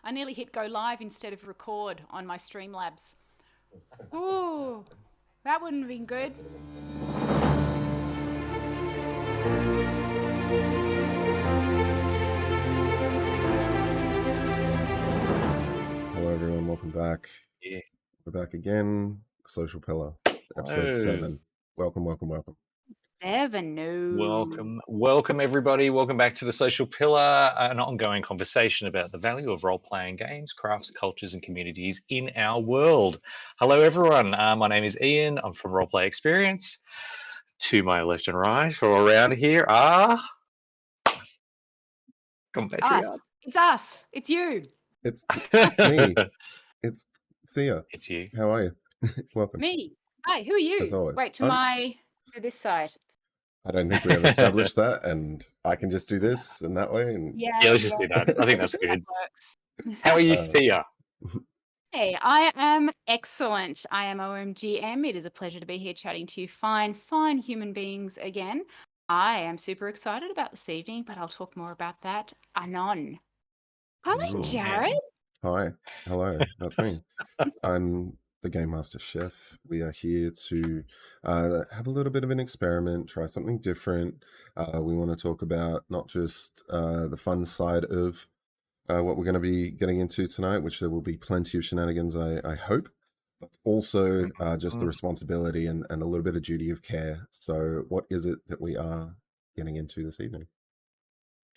I nearly hit go live instead of record on my Streamlabs. Ooh, that wouldn't have been good. Hello everyone, welcome back. Yeah. We're back again. Social Pillar, episode 7. Welcome. 7, no. Welcome everybody. Welcome back to the Social Pillar, an ongoing conversation about the value of role-playing games, crafts, cultures, and communities in our world. Hello everyone. My name is Ian. I'm from Roleplay Experience. To my left and right, or around here, are compatriots. Us. It's us. It's you. It's me. It's Thea. It's you. How are you? Welcome. Me. Hi, who are you? As always. Wait, to this side. I don't think we have established that, and I can just do this and that way. And Yeah, let's just do that. I think that's good. Works. How are you, Thea? Hey, I am excellent. I am OMGM. It is a pleasure to be here chatting to you fine human beings again. I am super excited about this evening, but I'll talk more about that anon. Hi, Jared. Hi. Hello. That's me. I'm the Game Master Chef. We are here to have a little bit of an experiment, try something different. We want to talk about not just the fun side of what we're going to be getting into tonight, which there will be plenty of shenanigans, I hope, but also just the responsibility and a little bit of duty of care. So what is it that we are getting into this evening?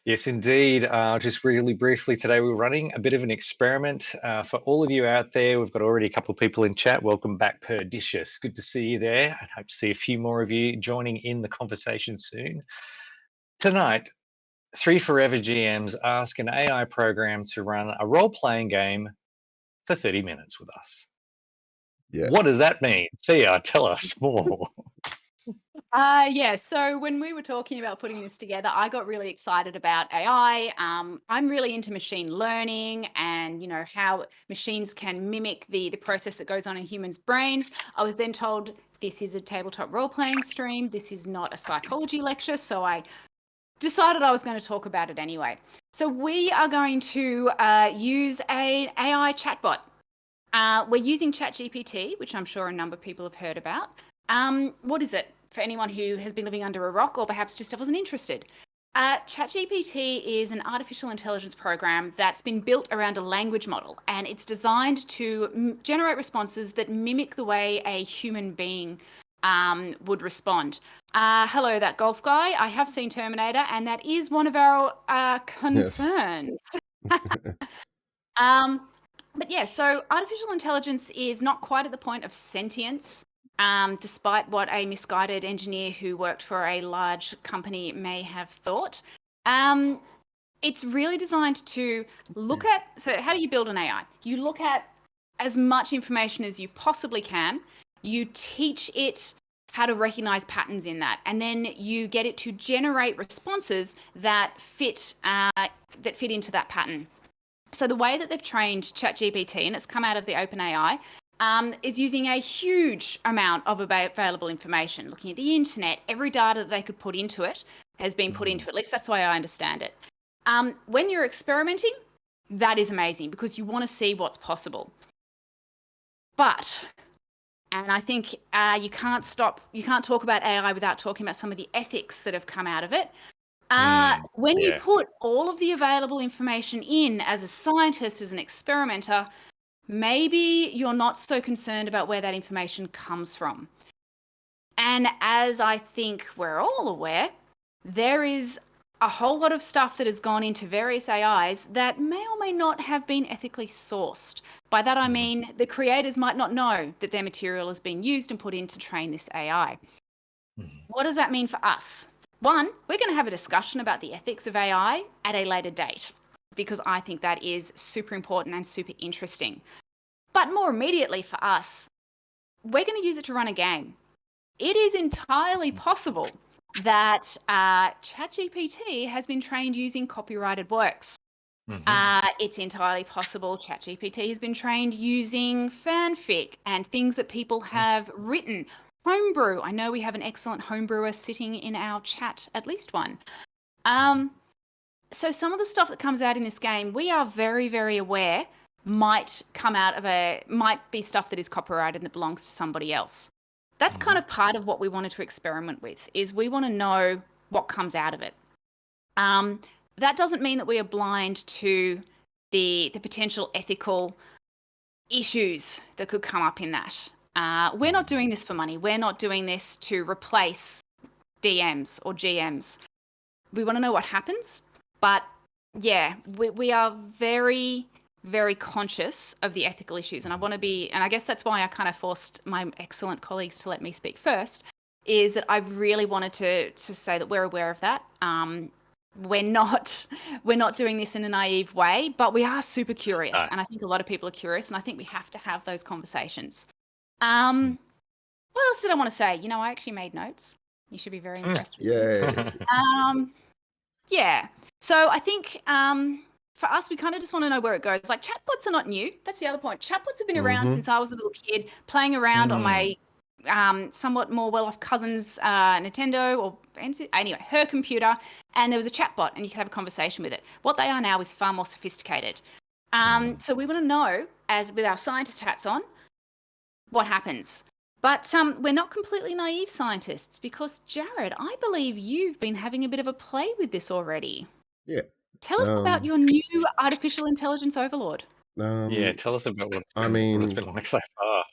Yes, indeed. Just really briefly today, we're running a bit of an experiment for all of you out there. We've got already a couple of people in chat. Welcome back, Perdicious. Good to see you there. I hope to see a few more of you joining in the conversation soon. Tonight, 3 Forever GMs ask an AI program to run a role-playing game for 30 minutes with us. Yeah. What does that mean? Thea, tell us more. Yeah, so when we were talking about putting this together, I got really excited about AI. I'm really into machine learning and, how machines can mimic the process that goes on in humans' brains. I was then told this is a tabletop role-playing stream. This is not a psychology lecture. So I decided I was going to talk about it anyway. So we are going to use an AI chatbot. We're using ChatGPT, which I'm sure a number of people have heard about. What is it? For anyone who has been living under a rock or perhaps just wasn't interested. ChatGPT is an artificial intelligence program that's been built around a language model, and it's designed to generate responses that mimic the way a human being would respond. Hello, that golf guy. I have seen Terminator, and that is one of our concerns. But yeah, so artificial intelligence is not quite at the point of sentience. Despite what a misguided engineer who worked for a large company may have thought. It's really designed to look at, so how do you build an AI? You look at as much information as you possibly can, you teach it how to recognize patterns in that, and then you get it to generate responses that fit into that pattern. So the way that they've trained ChatGPT, and it's come out of the OpenAI, is using a huge amount of available information, looking at the internet. Every data that they could put into it has been put into it. At least that's the way I understand it. When you're experimenting, that is amazing because you want to see what's possible. But, and I think you can't talk about AI without talking about some of the ethics that have come out of it. When you put all of the available information in as a scientist, as an experimenter, maybe you're not so concerned about where that information comes from. And as I think we're all aware, there is a whole lot of stuff that has gone into various AIs that may or may not have been ethically sourced. By that I mean the creators might not know that their material has been used and put in to train this AI. What does that mean for us? One, we're going to have a discussion about the ethics of AI at a later date, because I think that is super important and super interesting. But more immediately for us, we're going to use it to run a game. It is entirely possible that ChatGPT has been trained using copyrighted works. It's entirely possible ChatGPT has been trained using fanfic and things that people have written. Homebrew. I know we have an excellent homebrewer sitting in our chat, at least one. So some of the stuff that comes out in this game, we are very, very aware might be stuff that is copyrighted and that belongs to somebody else. That's kind of part of what we wanted to experiment with, is we want to know what comes out of it. That doesn't mean that we are blind to the potential ethical issues that could come up in that. We're not doing this for money. We're not doing this to replace DMs or GMs. We want to know what happens. But yeah, we are very, very conscious of the ethical issues. And I guess that's why I kind of forced my excellent colleagues to let me speak first, is that I really wanted to say that we're aware of that. We're not doing this in a naive way, but we are super curious. No. And I think a lot of people are curious, and I think we have to have those conversations. What else did I want to say? I actually made notes. You should be very impressed with me. Yay. Yeah. So I think for us, we kind of just want to know where it goes. Like, chatbots are not new. That's the other point. Chatbots have been around since I was a little kid, playing around on my somewhat more well-off cousin's Nintendo or anyway, her computer, and there was a chatbot, and you could have a conversation with it. What they are now is far more sophisticated. So we want to know, as with our scientist hats on, what happens. But we're not completely naive scientists, because Jared, I believe you've been having a bit of a play with this already. Yeah. Tell us about your new artificial intelligence overlord. Yeah, tell us about what's I been mean, like so far.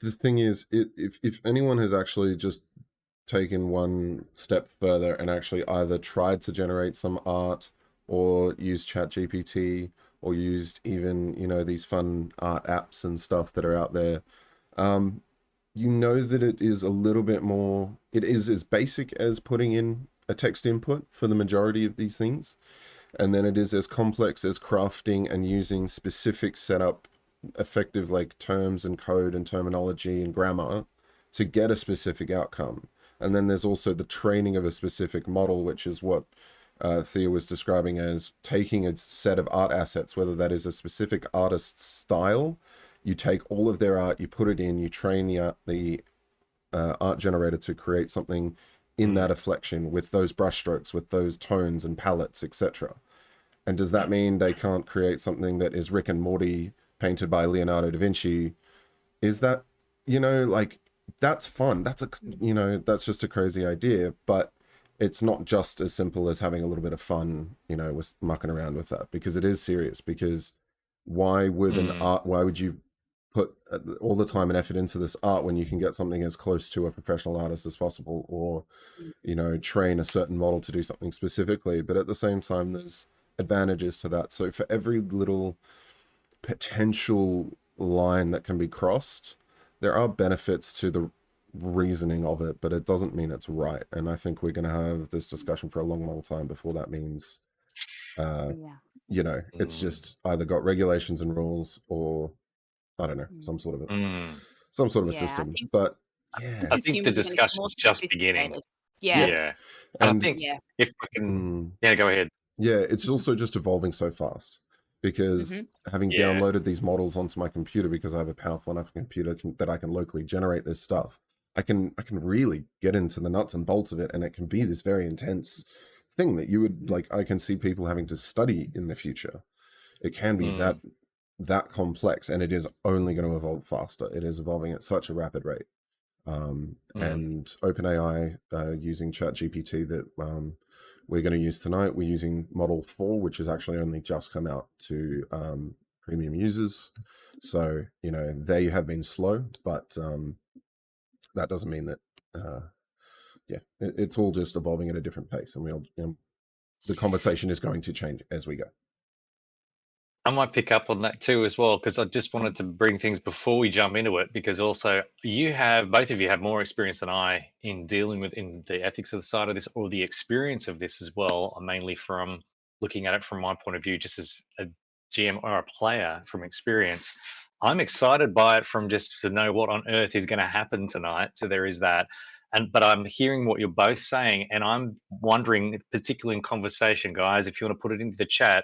the thing is, if anyone has actually just taken one step further and actually either tried to generate some art or used ChatGPT or used even, these fun art apps and stuff that are out there, you know that it is a little bit more, it is as basic as putting in a text input for the majority of these things. And then it is as complex as crafting and using specific setup, effective like terms and code and terminology and grammar to get a specific outcome. And then there's also the training of a specific model, which is what Thea was describing as taking a set of art assets, whether that is a specific artist's style. You take all of their art, you put it in, you train the art generator to create something in that afflection with those brushstrokes, with those tones and palettes, etc. And does that mean they can't create something that is Rick and Morty painted by Leonardo da Vinci? Is that, that's fun. That's that's just a crazy idea, but it's not just as simple as having a little bit of fun, with mucking around with that, because it is serious. Because why would you put all the time and effort into this art when you can get something as close to a professional artist as possible, or train a certain model to do something specifically? But at the same time, there's advantages to that. So for every little potential line that can be crossed, there are benefits to the reasoning of it, but it doesn't mean it's right. And I think we're going to have this discussion for a long time before that means it's just either got regulations and rules, or I don't know, some sort of a system. But yeah, I think the discussion's just beginning. Yeah. And I think if I can, go ahead. Yeah, it's also just evolving so fast, because having downloaded these models onto my computer, because I have a powerful enough computer that I can locally generate this stuff, I can really get into the nuts and bolts of it, and it can be this very intense thing that you would I can see people having to study in the future. It can be that complex, and it is only going to evolve faster. It is evolving at such a rapid rate. And OpenAI, using ChatGPT that we're going to use tonight, we're using Model 4, which has actually only just come out to premium users. So, they have been slow, but that doesn't mean that, it's all just evolving at a different pace, and the conversation is going to change as we go. I might pick up on that too as well, because I just wanted to bring things before we jump into it, because also both of you have more experience than I in dealing with in the ethics of the side of this, or the experience of this as well, mainly from looking at it from my point of view, just as a GM or a player from experience. I'm excited by it from just to know what on earth is going to happen tonight. So there is that. But I'm hearing what you're both saying, and I'm wondering, particularly in conversation, guys, if you want to put it into the chat,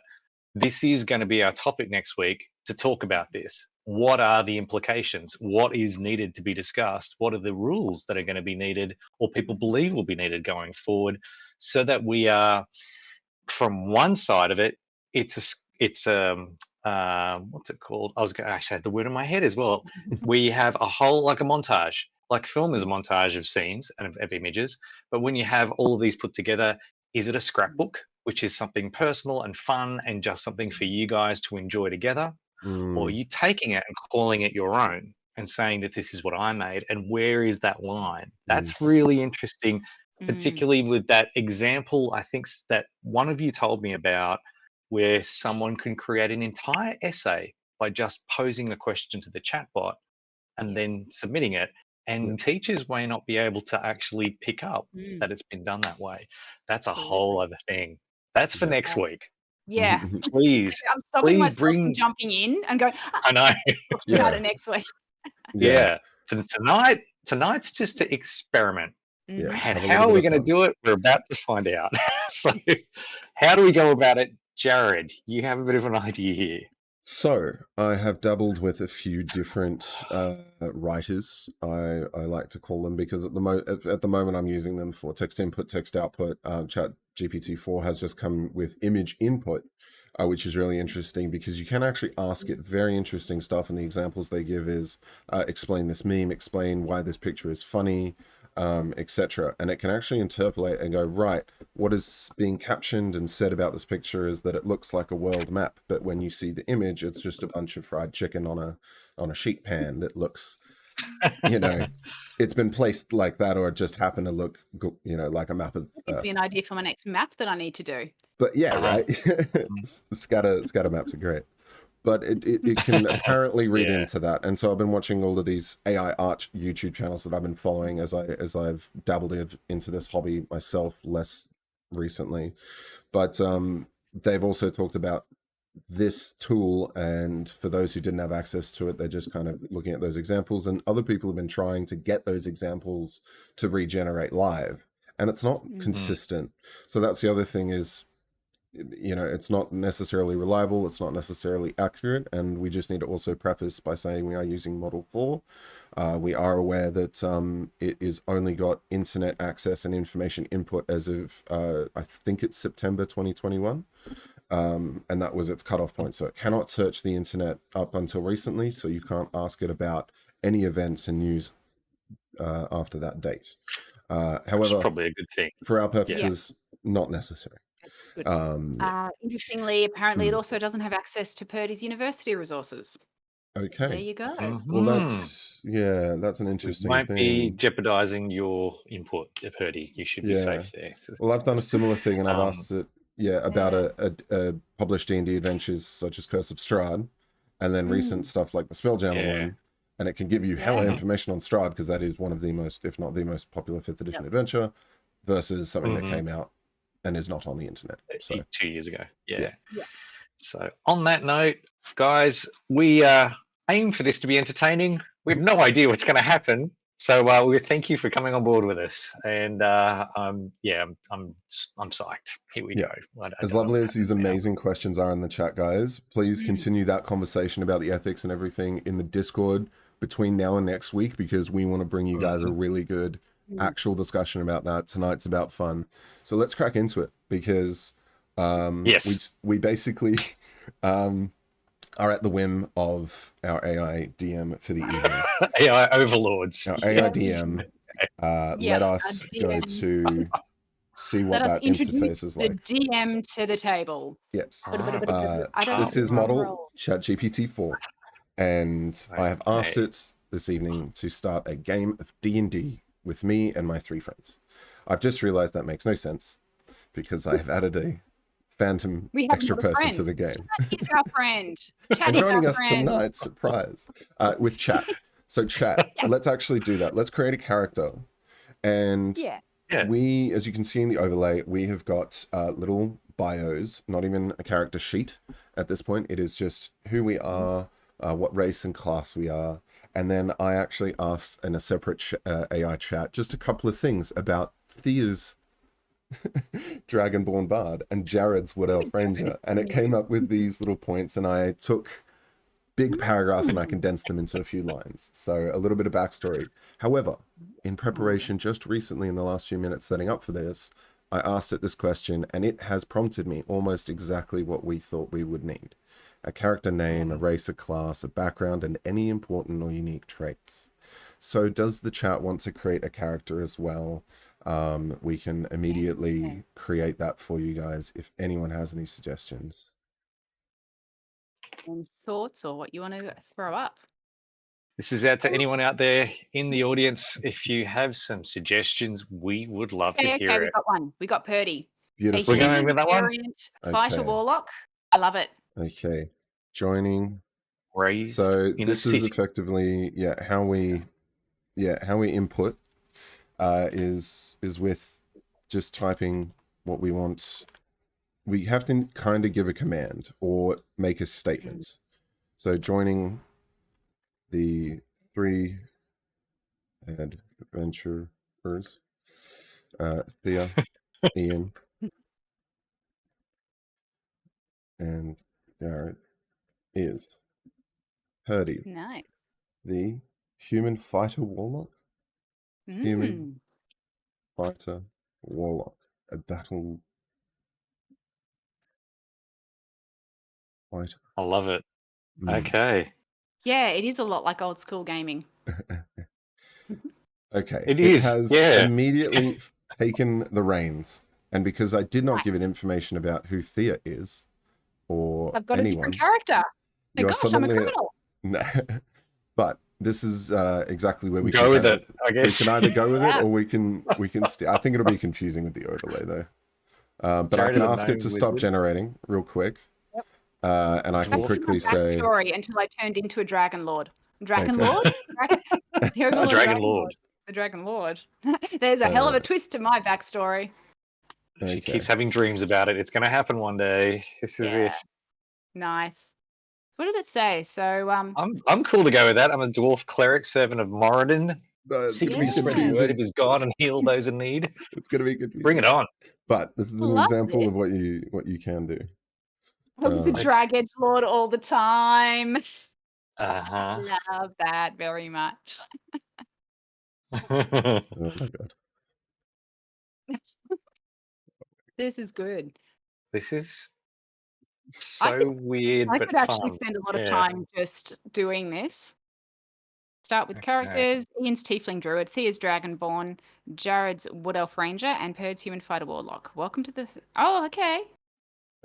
this is going to be our topic next week to talk about this. What are the implications? What is needed to be discussed? What are the rules that are going to be needed, or people believe will be needed going forward, so that we are from one side of it, it's what's it called? I actually had the word in my head as well. We have a whole, like a montage, like film is a montage of scenes and of images. But when you have all of these put together, is it a scrapbook, which is something personal and fun and just something for you guys to enjoy together? Or are you taking it and calling it your own and saying that this is what I made? And where is that line? That's really interesting, particularly with that example, I think that one of you told me about, where someone can create an entire essay by just posing a question to the chatbot and then submitting it. And teachers may not be able to actually pick up that it's been done that way. That's a whole other thing. That's for next week. Yeah. Please, I'm stopping please myself from bring. jumping in and going, I know. talk about it next week. Yeah. For tonight's just to experiment. Yeah. And Have a how little are we bit of going to fun. do it? We're about to find out. So, how do we go about it? Jared, you have a bit of an idea here. So I have dabbled with a few different writers. I like to call them, because at the moment I'm using them for text input, text output. Chat GPT-4 has just come with image input, which is really interesting, because you can actually ask it very interesting stuff. And the examples they give is explain this meme, explain why this picture is funny, etc. And it can actually interpolate and go, right, what is being captioned and said about this picture is that it looks like a world map, but when you see the image, it's just a bunch of fried chicken on a sheet pan that looks, it's been placed like that, or it just happened to look, like a map of. Gives me an idea for my next map that I need to do. But yeah, right. Scatter maps are great. But it can apparently read into that. And so I've been watching all of these AI art YouTube channels that I've been following as I've dabbled into this hobby myself less recently. But they've also talked about this tool, and for those who didn't have access to it, they're just kind of looking at those examples, and other people have been trying to get those examples to regenerate live, and it's not consistent. So that's the other thing is, it's not necessarily reliable, it's not necessarily accurate, and we just need to also preface by saying we are using Model 4. We are aware that it is only got internet access and information input as of, I think it's September 2021, and that was its cutoff point. So it cannot search the internet up until recently, so you can't ask it about any events and news after that date. However, That's probably a good thing. For our purposes, not necessary. Interestingly, apparently it also doesn't have access to Purdy's university resources. Okay. There you go. Well, that's an interesting Might thing. be jeopardizing your input, Purdy. You should be safe there. Well, I've done a similar thing, and I've asked it, about a published D&D adventures such as Curse of Strahd, and then recent stuff like the Spelljammer one, and it can give you hella information on Strahd, because that is one of the most, if not the most popular 5th edition adventure, versus something that came out and is not on the internet. So 2 years ago. Yeah. So on that note, guys, we aim for this to be entertaining. We have no idea what's going to happen. So we thank you for coming on board with us. And I'm psyched. Here we go. As lovely as these amazing questions are in the chat, guys, please continue that conversation about the ethics and everything in the Discord between now and next week, because we want to bring you guys a really good actual discussion about that. Tonight's about fun. So let's crack into it, because we basically are at the whim of our AI DM for the evening. AI overlords. Our AI DM let us go to see what that interface is like. The DM to the table. Yes. I This is model ChatGPT-4, and I have asked it this evening to start a game of D&D with me and my 3 friends. I've just realized that makes no sense, because I have added a phantom extra person to the game. Chat is our friend. And joining us tonight, surprise, with Chat. So Chat, let's actually do that. Let's create a character. And we, as you can see in the overlay, we have got little bios, not even a character sheet at this point. It is just who we are, what race and class we are. And then I actually asked in a separate AI chat just a couple of things about Thea's Dragonborn Bard and Jared's Wood Elf Ranger, and it came up with these little points, and I took big paragraphs and I condensed them into a few lines. So a little bit of backstory. However, in preparation just recently in the last few minutes setting up for this, I asked it this question, and it has prompted me almost exactly what we thought we would need: a character name, a race, a class, a background, and any important or unique traits. So does the chat want to create a character as well? We can immediately create that for you guys if anyone has any suggestions. Any thoughts or what you want to throw up? This is out to anyone out there in the audience. If you have some suggestions, we would love to Okay, hear we it. got one. We got Purdy. Beautiful. We're going with that one? Variant fighter Okay. warlock. I love it. Okay. Joining. Raised So in this a is city. effectively how we input is with just typing what we want. We have to kind of give a command or make a statement. So joining the 3 adventurers, Thea, Ian, and Garrett, is Purdy, Nice. the human fighter warlock. Human Mm. fighter warlock, a battle fighter. I love it. Mm. Okay. Yeah, it is a lot like old school gaming. Okay, It is, has yeah. immediately taken the reins, and because I did not Right. give it information about who Thea is or I've got a anyone, different character. you Oh are gosh, I'm a suddenly criminal. no. But this is exactly where we Go can with have it, I We guess. can either go with it Yeah. or we can I think it'll be confusing with the overlay though. But I Jared can is a ask it known to stop wizard. generating real quick. Yep. And I can That's my quickly say, backstory until I turned into a Dragon Lord. Dragon Okay. Lord? The Overlord Dragon Lord. The Dragon Lord. There's a hell of a twist to my backstory. She Okay. keeps having dreams about it. It's going to happen one day. This is Yeah. it. Nice. What did it say? So I'm cool to go with that. I'm a dwarf cleric, servant of Moradin, it's seeking gonna to be spread the word confusing. of his god and heal those in need. It's gonna be confusing. Bring it on. But this is an Love example it. of what you can do. I was a Um, Drag Edge Lord all the time. Uh-huh. Love that very much. Oh my god. This is good. This is I so weird, I but could actually fun. spend a lot of Yeah. time just doing this. Start with Okay. characters. Ian's Tiefling Druid, Thea's Dragonborn, Jared's Wood Elf Ranger, and Perd's Human Fighter Warlock. Welcome to the... Oh, okay.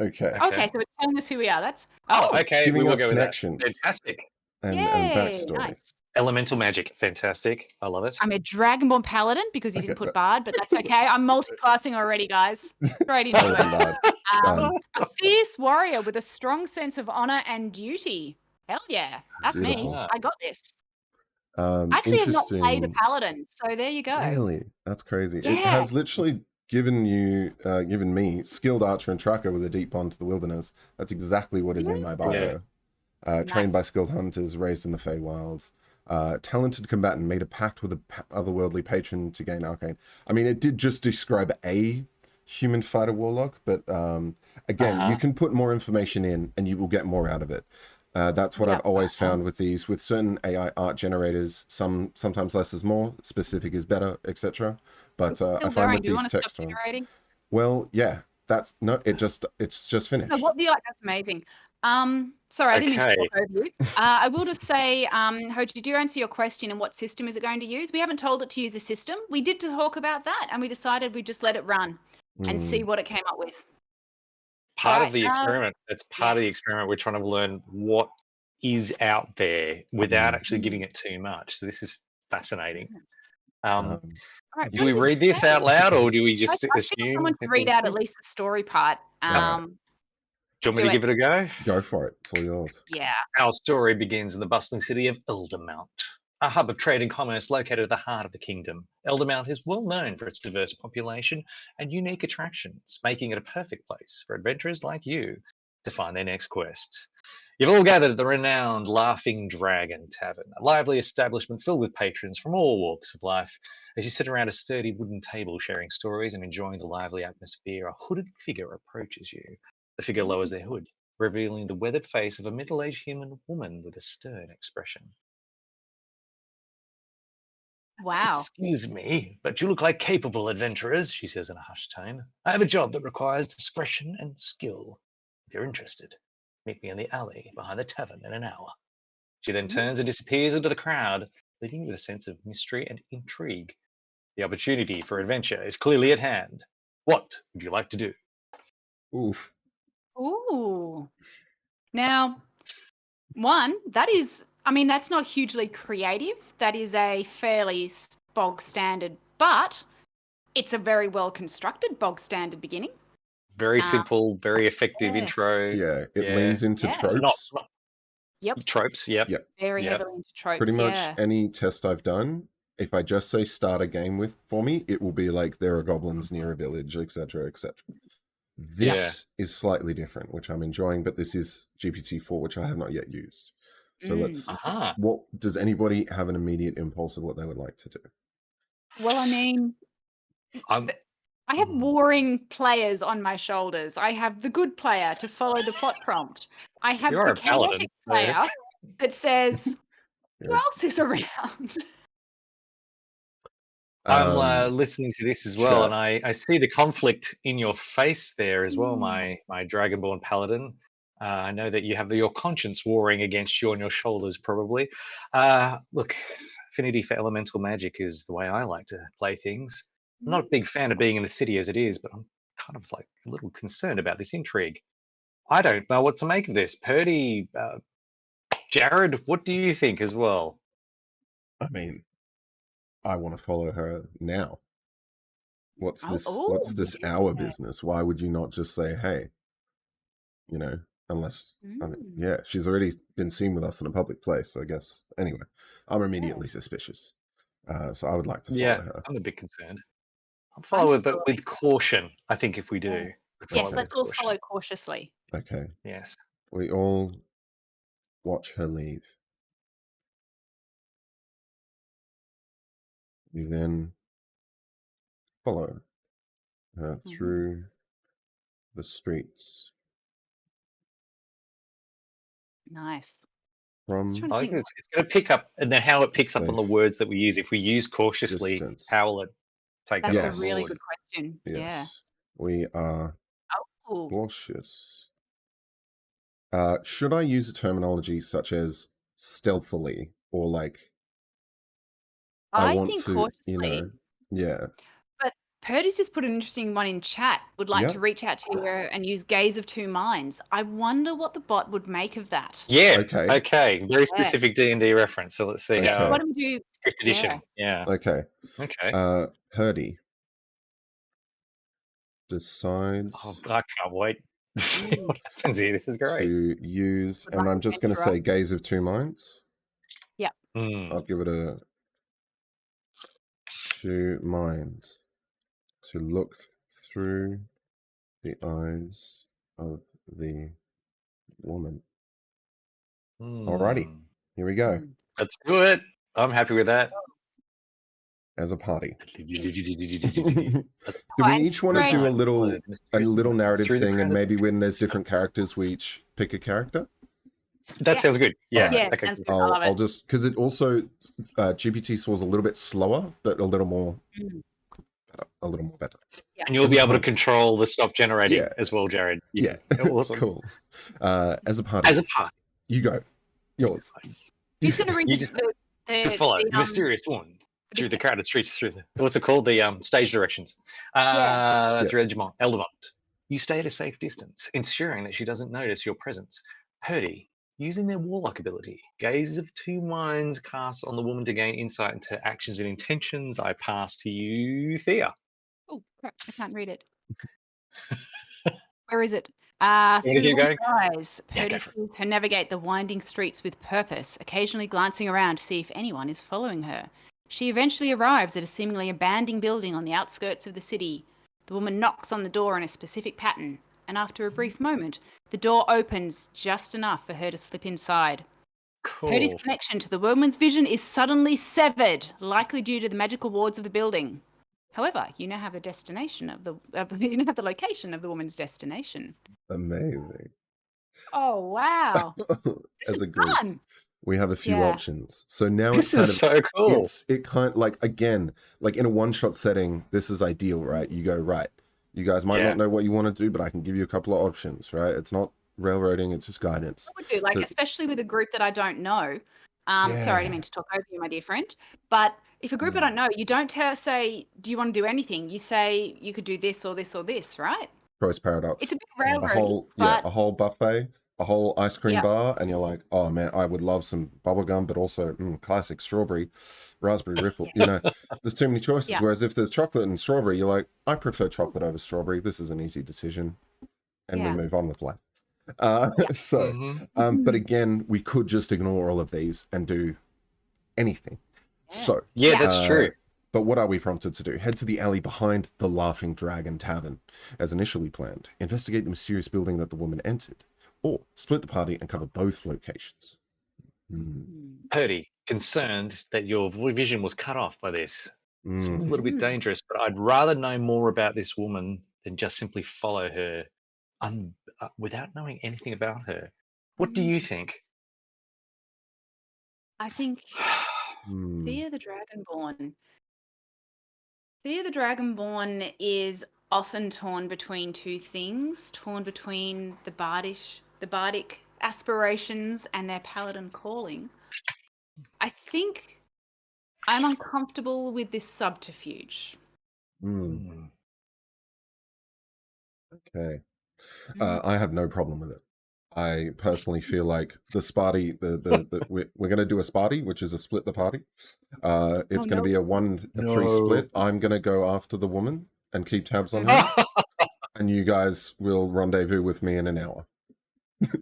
Okay. Okay, so it's telling us who we are. That's... Oh, Oh, okay. Giving We will us go with that. connections Fantastic. and yay. backstory. Nice. Elemental magic. Fantastic. I love it. I'm a Dragonborn Paladin because you didn't Okay, put Bard, but that's okay. I'm multi-classing already, guys. Straight into Paladin it. Bard. Done. A fierce warrior with a strong sense of honor and duty. Hell yeah. That's Beautiful. me. I got this. I Actually, I've not played a interesting. paladin, so there you go. Really? That's crazy. It Yeah. has literally given me skilled archer and tracker with a deep bond to the wilderness. That's exactly what is in my bio. Trained by Nice. skilled hunters, raised in the Feywilds. Talented combatant, made a pact with a otherworldly patron to gain arcane. I mean, it did just describe a human fighter warlock, but again, you can put more information in and you will get more out of it. That's what I've always found with these. With certain AI art generators, sometimes less is more, specific is better, etc. But I find with Do you these want to text stop generating? well, yeah, that's no, it's just finished. No, what do you like? That's amazing. Sorry, I didn't mean to talk over you. I will just say, Ho, did you answer your question and what system is it going to use? We haven't told it to use a system. We did talk about that and we decided we'd just let it run and see what it came up with. Part of the experiment. That's part of the experiment. We're trying to learn what is out there without actually giving it too much. So this is fascinating. All right, do we read this out loud or do we just I assume? think someone should read out at least the story part. Do you want me to give it a go? Go for it. It's all yours. Yeah. Our story begins in the bustling city of Eldermount, a hub of trade and commerce located at the heart of the kingdom. Eldermount is well known for its diverse population and unique attractions, making it a perfect place for adventurers like you to find their next quest. You've all gathered at the renowned Laughing Dragon Tavern, a lively establishment filled with patrons from all walks of life. As you sit around a sturdy wooden table sharing stories and enjoying the lively atmosphere, a hooded figure approaches you. The figure lowers their hood, revealing the weathered face of a middle-aged human woman with a stern expression. Wow. Excuse me, but you look like capable adventurers, she says in a hushed tone. I have a job that requires discretion and skill. If you're interested, meet me in the alley behind the tavern in an hour. She then turns and disappears into the crowd, leaving you with a sense of mystery and intrigue. The opportunity for adventure is clearly at hand. What would you like to do? Oof. Ooh. Now, that's not hugely creative. That is a fairly bog standard, but it's a very well constructed bog standard beginning. Very simple, very effective yeah. intro. Yeah, it leans into Yeah. tropes. Yep. Tropes, yep. Yep. Very Yep. heavily into tropes. Pretty much yeah. any test I've done, if I just say start a game with for me, it will be like there are goblins near a village, etc., etc. This is slightly different, which I'm enjoying, but this is GPT-4, which I have not yet used. So let's. Aha. What does anybody have an immediate impulse of what they would like to do? Well, I mean, I'm, I have warring players on my shoulders. I have the good player to follow the plot prompt. I have You're the a paladin, chaotic so- player that says, who Yeah. else is around? I'm listening to this as well, chat. and I see the conflict in your face there as well, my Dragonborn paladin. I know that you have your conscience warring against you on your shoulders, probably. Look, affinity for elemental magic is the way I like to play things. I'm not a big fan of being in the city as it is, but I'm kind of like a little concerned about this intrigue. I don't know what to make of this. Purdy, Jared, what do you think as well? I mean, I want to follow her now. What's this our business? Why would you not just say, hey, unless, yeah, she's already been seen with us in a public place, so I guess. Anyway, I'm immediately suspicious. So I would like to follow her. I'm a bit concerned. I'll follow her, but with caution, I think if we do. Yes, let's all follow cautiously. Okay. Yes. We all watch her leave. We then follow her through the streets. Nice. From I think it's going to pick up, and then how it picks up on the words that we use. If we use cautiously, distance. how will it take That's that a really forward? good question. Yes. Yeah. We are Oh, cautious. Should I use a terminology such as stealthily or like I want think to, cautiously. yeah. But Purdy's just put an interesting one in chat. Would like Yep. to reach out to her and use Gaze of Two Minds. I wonder what the bot would make of that. Yeah. Okay. Okay. Very specific D&D reference. So let's see Okay. Yeah, so how what do we do? fifth edition. Yeah. Okay. Okay. Purdy decides Oh, I can't wait to see what happens here. This is great. to use, Would and like I'm to just going to say interrupt. Gaze of Two Minds. Mm. I'll give it a 2 minds to look through the eyes of the woman. Alrighty, Mm. here we go. Let's do it. I'm happy with that. As a party. Do That we and each want to do a straight. little narrative Through the thing, and crowd. maybe when there's different characters, we each pick a character? That sounds good. Yeah. Alright. Yeah, Okay. sounds good. I love I'll it. just, because it also, GPT-4 is a little bit slower, but a little more better. And you'll As be a able to party. control the stop generating Yeah. as well, Jared. Yeah. Awesome. Cool. As a party, As a party, you go. Yours. Who's going to read You the, just the, to follow the, the mysterious woman through the crowded streets, through the what's it called, the stage directions, through Eldemont. You stay at a safe distance, ensuring that she doesn't notice your presence. Purdy, using their warlock ability, Gaze of Two Minds casts on the woman to gain insight into actions and intentions. I pass to you, Thea. Oh, crap. I can't read it. Where is it? wanna Through keep the going? eyes, Yeah, Purdy go for sees her navigate the winding streets with purpose, occasionally glancing around to see if anyone is following her. She eventually arrives at a seemingly abandoned building on the outskirts of the city. The woman knocks on the door in a specific pattern, and after a brief moment, the door opens just enough for her to slip inside. Purdy's Cool. connection to the woman's vision is suddenly severed, likely due to the magical wards of the building. However, you now have the destination of the you now have the location of the woman's destination. Amazing. Oh wow! As This a is group. fun. We have a few Yeah. options. So now it's This kind is of so cool. it kind like again, like in a one-shot setting, this is ideal, right? You go, right. You guys might Yeah. not know what you want to do, but I can give you a couple of options, right? It's not railroading, it's just guidance. I would do, like, So especially with a group that I don't know. Sorry, I didn't yeah. mean to talk over you, my dear friend. But if a group I don't know, you don't say, "Do you want to do anything?" You say, "You could do this or this or this," right? Choice It's paradox. a bit A railroady, a but whole buffet, a whole ice cream yeah, bar, and you're like, oh man, I would love some bubblegum, but also classic strawberry, raspberry ripple. You know, there's too many choices. yeah, Whereas if there's chocolate and strawberry, you're like, I prefer chocolate over strawberry. This is an easy decision, and we yeah, move on with life. yeah. So, but again, we could just ignore all of these and do anything. So, Yeah, Yeah. that's true. but what are we prompted to do? Head to the alley behind the Laughing Dragon Tavern, as initially planned. Investigate the mysterious building that the woman entered, or split the party and cover both locations. Purdy, concerned that your vision was cut off by this. Seems a little bit Mm. dangerous, but I'd rather know more about this woman than just simply follow her without knowing anything about her. What do you think? I think Thea the Dragonborn. Thea the Dragonborn is often torn between two things, torn between the bardic aspirations and their paladin calling. I think I'm uncomfortable with this subterfuge. Okay. Mm. I have no problem with it. I personally feel like the Sparty, we're going to do a Sparty, which is a split the party. It's going to no. be a 1-3 No. split. I'm going to go after the woman and keep tabs on her, and you guys will rendezvous with me in an hour.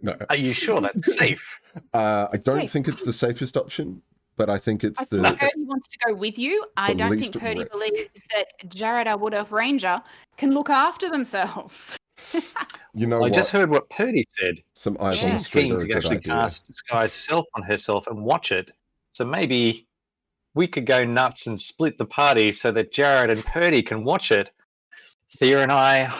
No, Are you sure that's safe? I It's don't safe. think it's the safest option, but I think it's I think Purdy wants to go with you. I the don't think least Purdy risk. believes that Jared, our Wood Elf Ranger, can look after themselves. You know I what? just heard what Purdy said. Some eyes on the She's street keen are a to good actually idea. cast Disguise Self on herself and watch it. So maybe we could go nuts and split the party so that Jared and Purdy can watch it. Thea and I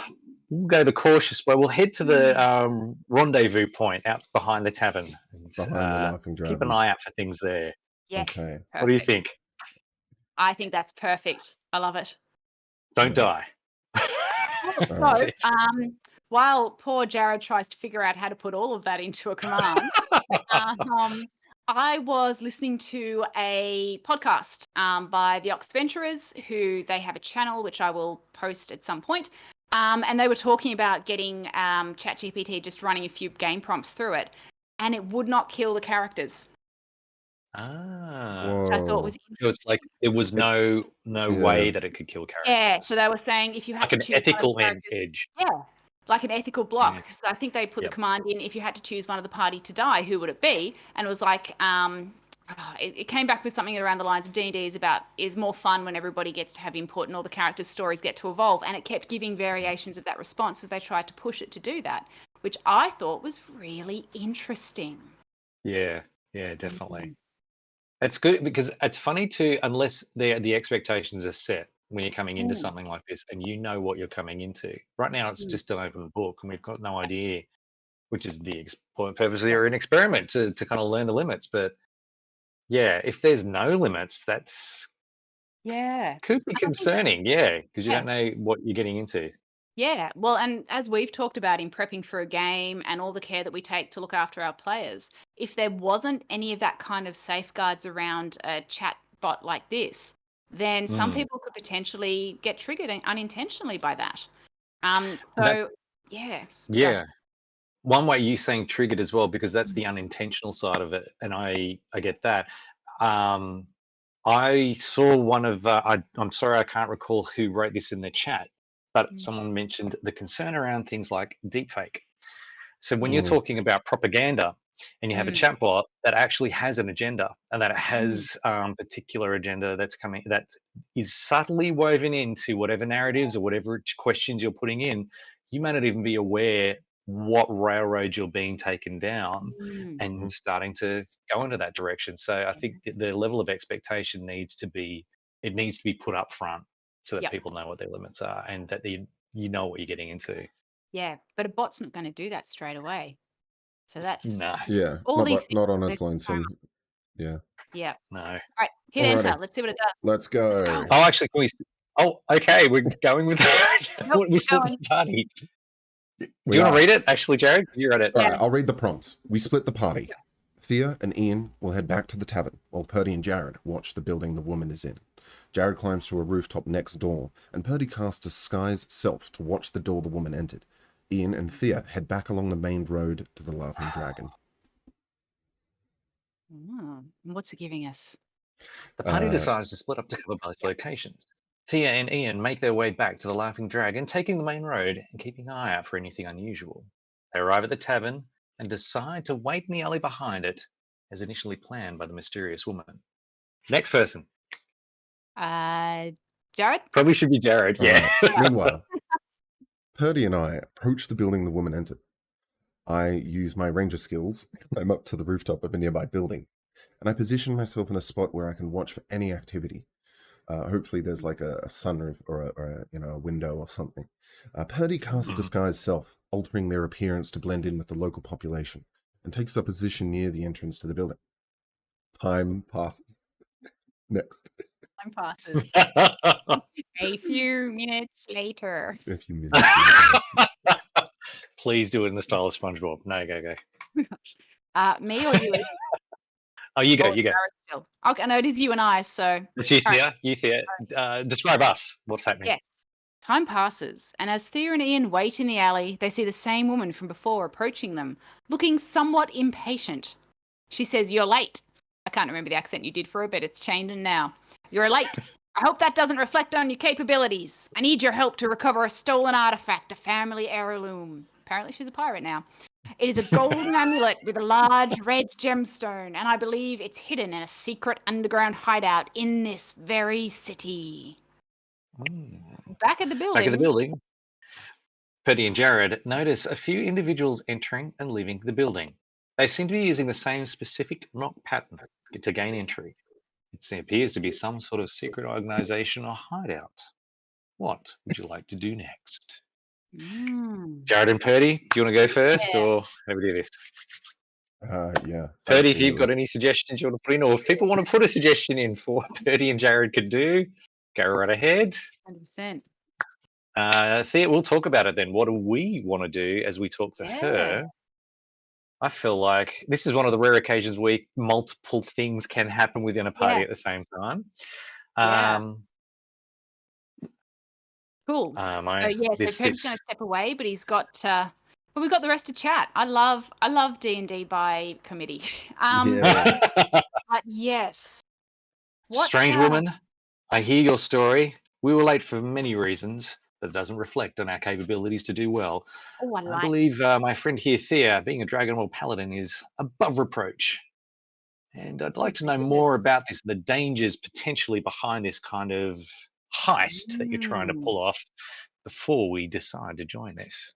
will go the cautious way. We'll head to the rendezvous point out behind the tavern. And, Behind the Laughing keep an Dragon. eye out for things there. Yes. Okay. What do you Perfect. think? I think that's perfect. I love it. Don't die. So, That's it. while poor Jared tries to figure out how to put all of that into a command, I was listening to a podcast by the Oxventurers, who they have a channel which I will post at some point. And they were talking about getting ChatGPT just running a few game prompts through it, and it would not kill the characters, Ah. which I thought was So it's interesting. like there was no way Yeah. that it could kill characters. Yeah, so they were saying if you had like to an choose one of the ethical characters, edge. yeah, like an ethical block. So I think they put Yep. the command in, if you had to choose one of the party to die, who would it be? And it was like, it came back with something around the lines of D&D is more fun when everybody gets to have input and all the characters' stories get to evolve. And it kept giving variations of that response as they tried to push it to do that, which I thought was really interesting. Yeah, definitely. It's good because it's funny too, unless the expectations are set when you're coming into something like this and you know what you're coming into. Right now, it's just an open book and we've got no idea, which is the purpose of an experiment to kind of learn the limits. But yeah, if there's no limits, that's could be concerning. Yeah, because you don't know what you're getting into. Yeah, well, and as we've talked about in prepping for a game and all the care that we take to look after our players, if there wasn't any of that kind of safeguards around a chat bot like this, then some people could potentially get triggered unintentionally by that. Yeah. One way you saying triggered as well, because that's the unintentional side of it, and I get that. I saw one of I'm sorry I can't recall who wrote this in the chat, but someone mentioned the concern around things like deepfake. So when you're talking about propaganda and you have a chatbot that actually has an agenda and that it has particular agenda that's coming, that is subtly woven into whatever narratives or whatever questions you're putting in, you may not even be aware what railroad you're being taken down and starting to go into that direction. So I think the level of expectation needs to be put up front so that people know what their limits are and that you know what you're getting into. Yeah, but a bot's not going to do that straight away. So that's No, Yeah, all not these not things. on There's its so lonesome. much. Yeah. Yeah. no. All right. Hit Alrighty. enter. Let's see what it does. Let's Let's go. go. Oh, actually, can we? Oh, okay. We're going with Nope, we we're split going. the party. We Do you want are. to read it? Actually, Jared, you read it. All Yeah. right, I'll read the prompt. We split the party. Thea and Ian will head back to the tavern, while Purdy and Jared watch the building the woman is in. Jared climbs to a rooftop next door, and Purdy casts Disguise Self to watch the door the woman entered. Ian and Thea head back along the main road to the Laughing Dragon. What's it giving us? The party Uh, decides to split up to cover both locations. Thea and Ian make their way back to the Laughing Dragon, taking the main road and keeping an eye out for anything unusual. They arrive at the tavern and decide to wait in the alley behind it, as initially planned by the mysterious woman. Next person. Jared? Probably should be Jared. Yeah. Alright. Meanwhile, Purdy and I approach the building the woman entered. I use my ranger skills, climb up to the rooftop of a nearby building, and I position myself in a spot where I can watch for any activity. Hopefully there's like a sunroof or a window or something. Purdy casts Disguise Self, altering their appearance to blend in with the local population, and takes up a position near the entrance to the building. Time passes. Next. Time passes. A few minutes later. A few minutes. Please do it in the style of SpongeBob. No, go. Me or you? Oh, you go. Or Jared still? Okay, no, it is you and I, so It's you, Alright. Thea. Describe us. What's happening? yes. Time passes, and as Thea and Ian wait in the alley, they see the same woman from before approaching them, looking somewhat impatient. She says, "You're late." I can't remember the accent you did for her, but it's changing now. "You're late. I hope that doesn't reflect on your capabilities. I need your help to recover a stolen artifact, a family heirloom." Apparently she's a pirate now. "It is a golden amulet with a large red gemstone, and I believe it's hidden in a secret underground hideout in this very city." Back at the building. Back at the building, Purdy and Jared notice a few individuals entering and leaving the building. They seem to be using the same specific knock pattern to gain entry. It appears to be some sort of secret organization or hideout. What would you like to do next? Jared and Purdy, do you want to go first, or how do we do this? Yeah. Purdy, if you've absolutely. got any suggestions you want to put in, or if people want to put a suggestion in for what Purdy and Jared could do, go right ahead. 100%. Thea, we'll talk about it then. What do we want to do as we talk to her? I feel like this is one of the rare occasions where multiple things can happen within a party at the same time. Cool. So Purdy's going to step away, but he's got. But we've got the rest to chat. I love D&D by committee. Yeah. But yes. Strange woman, I hear your story. We were late for many reasons, but it doesn't reflect on our capabilities to do well. Oh, I believe my friend here, Thea, being a Dragon Ball Paladin, is above reproach. And I'd like to know more about this, the dangers potentially behind this kind of heist that you're trying to pull off before we decide to join this.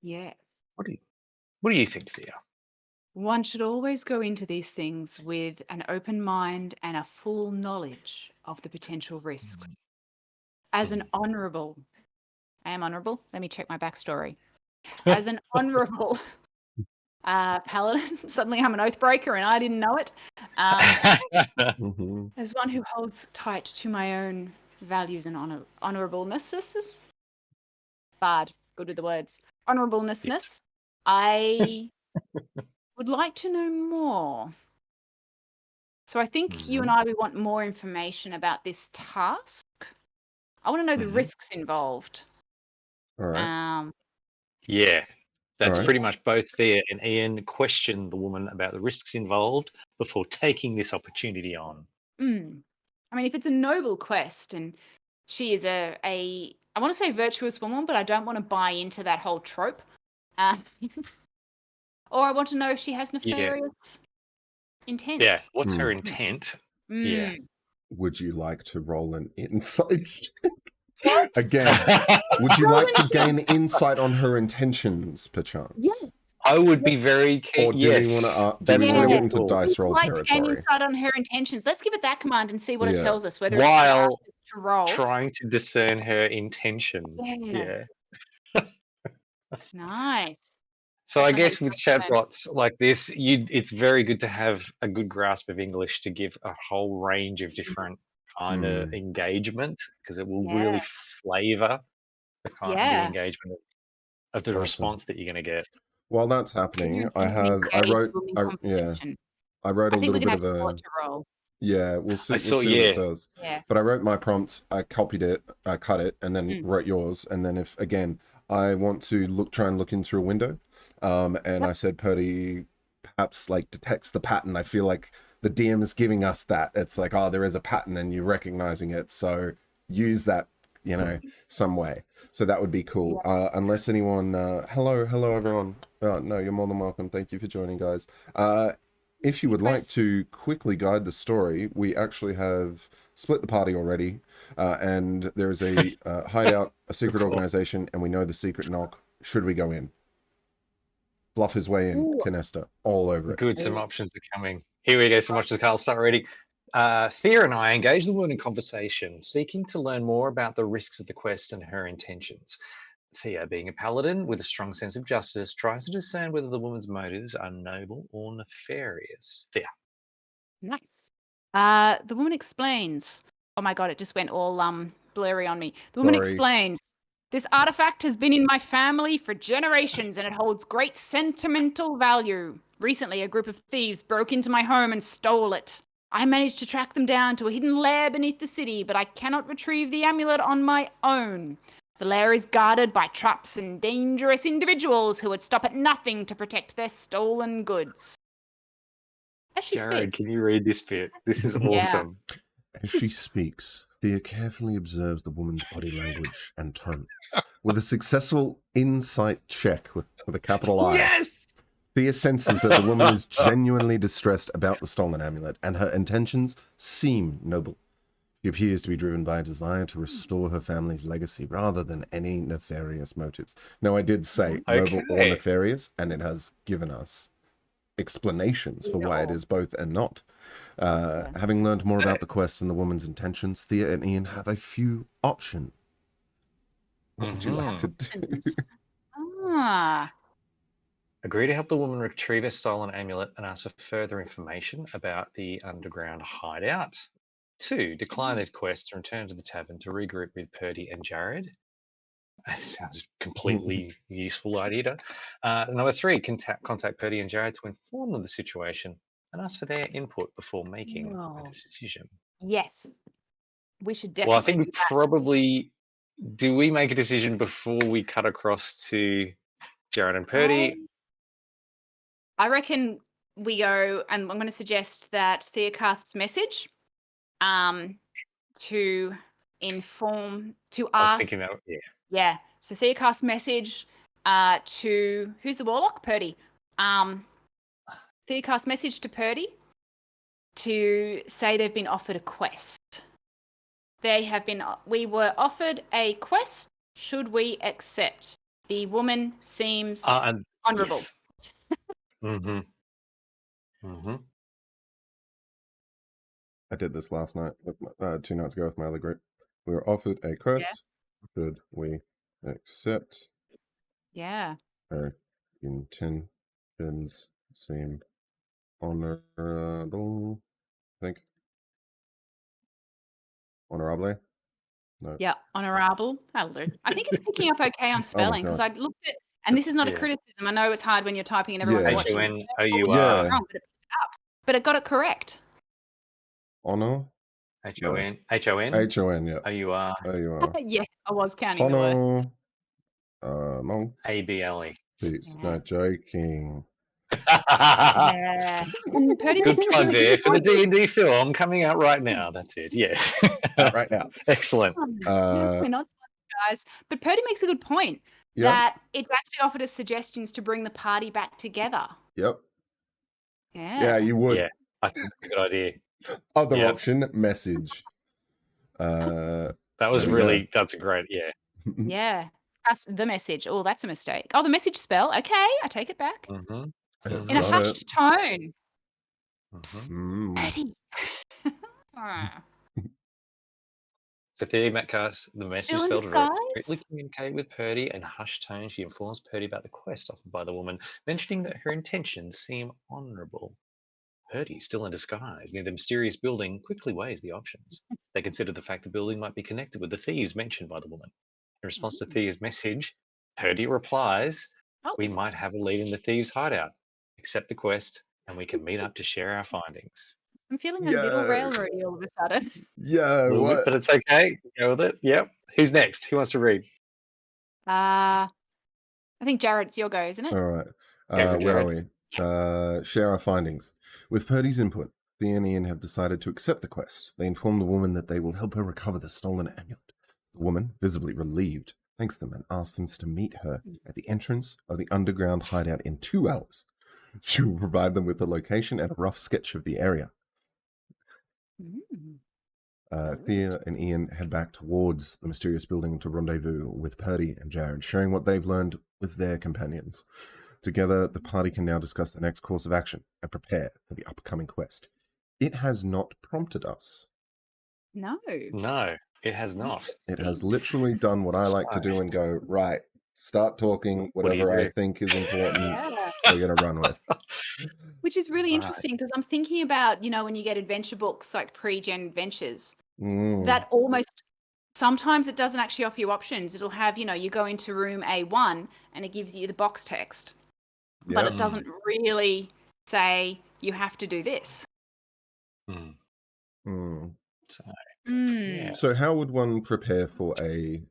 Yes. What do you think, Thea? One should always go into these things with an open mind and a full knowledge of the potential risks. As an honorable, I am honorable. Let me check my backstory. As an honorable paladin, suddenly I'm an oathbreaker and I didn't know it. As one who holds tight to my own values and honorableness. Bard, good with the words. Honorableness. Yes. I would like to know more. So I think you and I, we want more information about this task. I want to know the risks involved. All right. Yeah, that's pretty much both Thea and Ian question the woman about the risks involved before taking this opportunity on. I mean, if it's a noble quest and she is I want to say virtuous woman, but I don't want to buy into that whole trope. Or I want to know if she has nefarious intent. Yeah, what's her intent? Yeah. Would you like to roll an insight? Again, would you like to gain insight on her intentions, perchance? Yes. I would be very keen. Or do we want to get into dice roll territory? Gain insight on her intentions. Let's give it that command and see what it tells us. Whether while it's to roll. Trying to discern her intentions. Yeah. Nice. So I That's guess something with to learn. chatbots like this, it's very good to have a good grasp of English to give a whole range of different kind of Mm, engagement, because it will Yeah. really flavor the Yeah. engagement of the awesome. response that you're going to get. While that's To happening, I engage wrote, women yeah, conversation. I wrote I a think we're little gonna bit have of to tell it a, to roll. yeah, I we'll saw, see what it yeah, does. Yeah. But I wrote my prompt, I copied it, I cut it, and then Mm. wrote yours. And then if again I want to try and look in through a window, and Yep. I said Purdy perhaps like detects the pattern. I feel like the DM is giving us that. It's like, oh, there is a pattern and you're recognizing it. So use that, some way. So that would be cool. Unless anyone, hello everyone. No, you're more than welcome. Thank you for joining, guys. If you would like Chris. to quickly guide the story, we actually have split the party already, and there is a hideout, a secret Cool. organization, and we know the secret knock. Should we go in? Bluff his way in, Ooh. Canesta, all over it. Good, some Ooh. options are coming. Here we go, some options. Carl, start ready. Thea and I engage the woman in conversation, seeking to learn more about the risks of the quest and her intentions. Thea, being a paladin with a strong sense of justice, tries to discern whether the woman's motives are noble or nefarious. Thea. Nice. The woman explains. Oh my god, it just went all blurry on me. The woman Sorry. explains. This artifact has been in my family for generations and it holds great sentimental value. Recently, a group of thieves broke into my home and stole it. I managed to track them down to a hidden lair beneath the city, but I cannot retrieve the amulet on my own. The lair is guarded by traps and dangerous individuals who would stop at nothing to protect their stolen goods. As she Jared, speaks. can you read this bit? This is Yeah. awesome. As she speaks, Thea carefully observes the woman's body language and tone. With a successful insight check with a capital I, Yes! Thea senses that the woman is genuinely distressed about the stolen amulet, and her intentions seem noble. She appears to be driven by a desire to restore her family's legacy rather than any nefarious motives. Now, I did say noble or Okay. nefarious, and it has given us explanations for why it is both and not. Having learned more about the quest and the woman's intentions, Thea and Ian have a few options. What would you like to do? Options. Ah. Agree to help the woman retrieve her stolen amulet and ask for further information about the underground hideout. 2, decline the quest and return to the tavern to regroup with Purdy and Jared. That sounds completely useful idea. Number 3, contact Purdy and Jared to inform them of the situation and ask for their input before making a No. decision. Yes. We should Well, I definitely think we do that. probably do. We make a decision before we cut across to Jared and Purdy. I reckon we go, and I'm going to suggest that Thea casts message to inform, to I was ask. thinking that, yeah. Yeah. So Thea casts message to, who's the warlock? Purdy. Thea casts message to Purdy to say they've been offered a quest. We were offered a quest. Should we accept? The woman seems honorable. Yes. Mm-hmm. Mm-hmm. I did this last night, 2 nights ago with my other group. We were offered a quest. Should we accept? Yeah. Her intentions seem honorable, I think. Honorable? No. Yeah, honorable. That'll do. I think it's picking up okay on spelling because I God. looked at, and this is not a Yeah. criticism. I know it's hard when you're typing and everyone's Yeah. watching. H-O-N-O-U-R. Yeah. Wrong, but it picked it up. But it got it correct. Honor? H-O-N. H-O-N. H-O-N, yeah. O-U-R. O-U-R. Yeah, I was counting the words. Honor. A-B-L-E. Thieves. Yeah. No, joking. Yeah. And Purdy Good makes a plug really there good for the point. D&D film coming out right now. That's it. Yeah. Right now. Excellent. Yeah, we're not sponsored, guys. But Purdy makes a good point Yeah. that it's actually offered us suggestions to bring the party back together. Yep. Yeah. Yeah, you would. Yeah, I think that's a good idea. Other Yeah. option, message. That was There we really, that's a great, yeah. Yeah. That's the message. Oh, that's a mistake. Oh, the message spell. Okay, I take it back. Mm-hmm. It's In a got hushed it. tone. Mm-hmm. Mm. Purdy. Ah. So Thea Metcalf, the message Still in spelled direct, strictly disguise? communicate with Purdy and hushed tone. She informs Purdy about the quest offered by the woman, mentioning that her intentions seem honourable. Purdy, still in disguise near the mysterious building, quickly weighs the options. They consider the fact the building might be connected with the thieves mentioned by the woman. In response to Thea's message, Purdy replies, Oh, "We might have a lead in the thieves' hideout. Accept the quest, and we can meet up to share our findings." I'm feeling a little Yo, raillery all of a sudden. A yo, little bit, what? but it's okay. Go with it. Yep. Who's next? Who wants to read? I think Jared, it's your go, isn't it? All right. Go for Where are Jared. we? Share our findings. With Purdy's input, Thea and Ian have decided to accept the quest. They inform the woman that they will help her recover the stolen amulet. The woman, visibly relieved, thanks them and asks them to meet her at the entrance of the underground hideout in 2 hours. She will provide them with the location and a rough sketch of the area. Mm. Thea and Ian head back towards the mysterious building to rendezvous with Purdy and Jared, sharing what they've learned with their companions. Together, the party can now discuss the next course of action and prepare for the upcoming quest. It has not prompted us. No. No, it has not. It has Interesting. literally done what I like to do and go, right, start talking, What do you whatever I do? think is important, Yeah. we're going to run with. Which is really Right. interesting because I'm thinking about, when you get adventure books like pre-gen adventures, Mm, that almost sometimes it doesn't actually offer you options. It'll have, you go into room A1 and it gives you the box text, but yep. it doesn't really say you have to do this. Mm. Mm. So, Mm. yeah. So, how would one prepare for a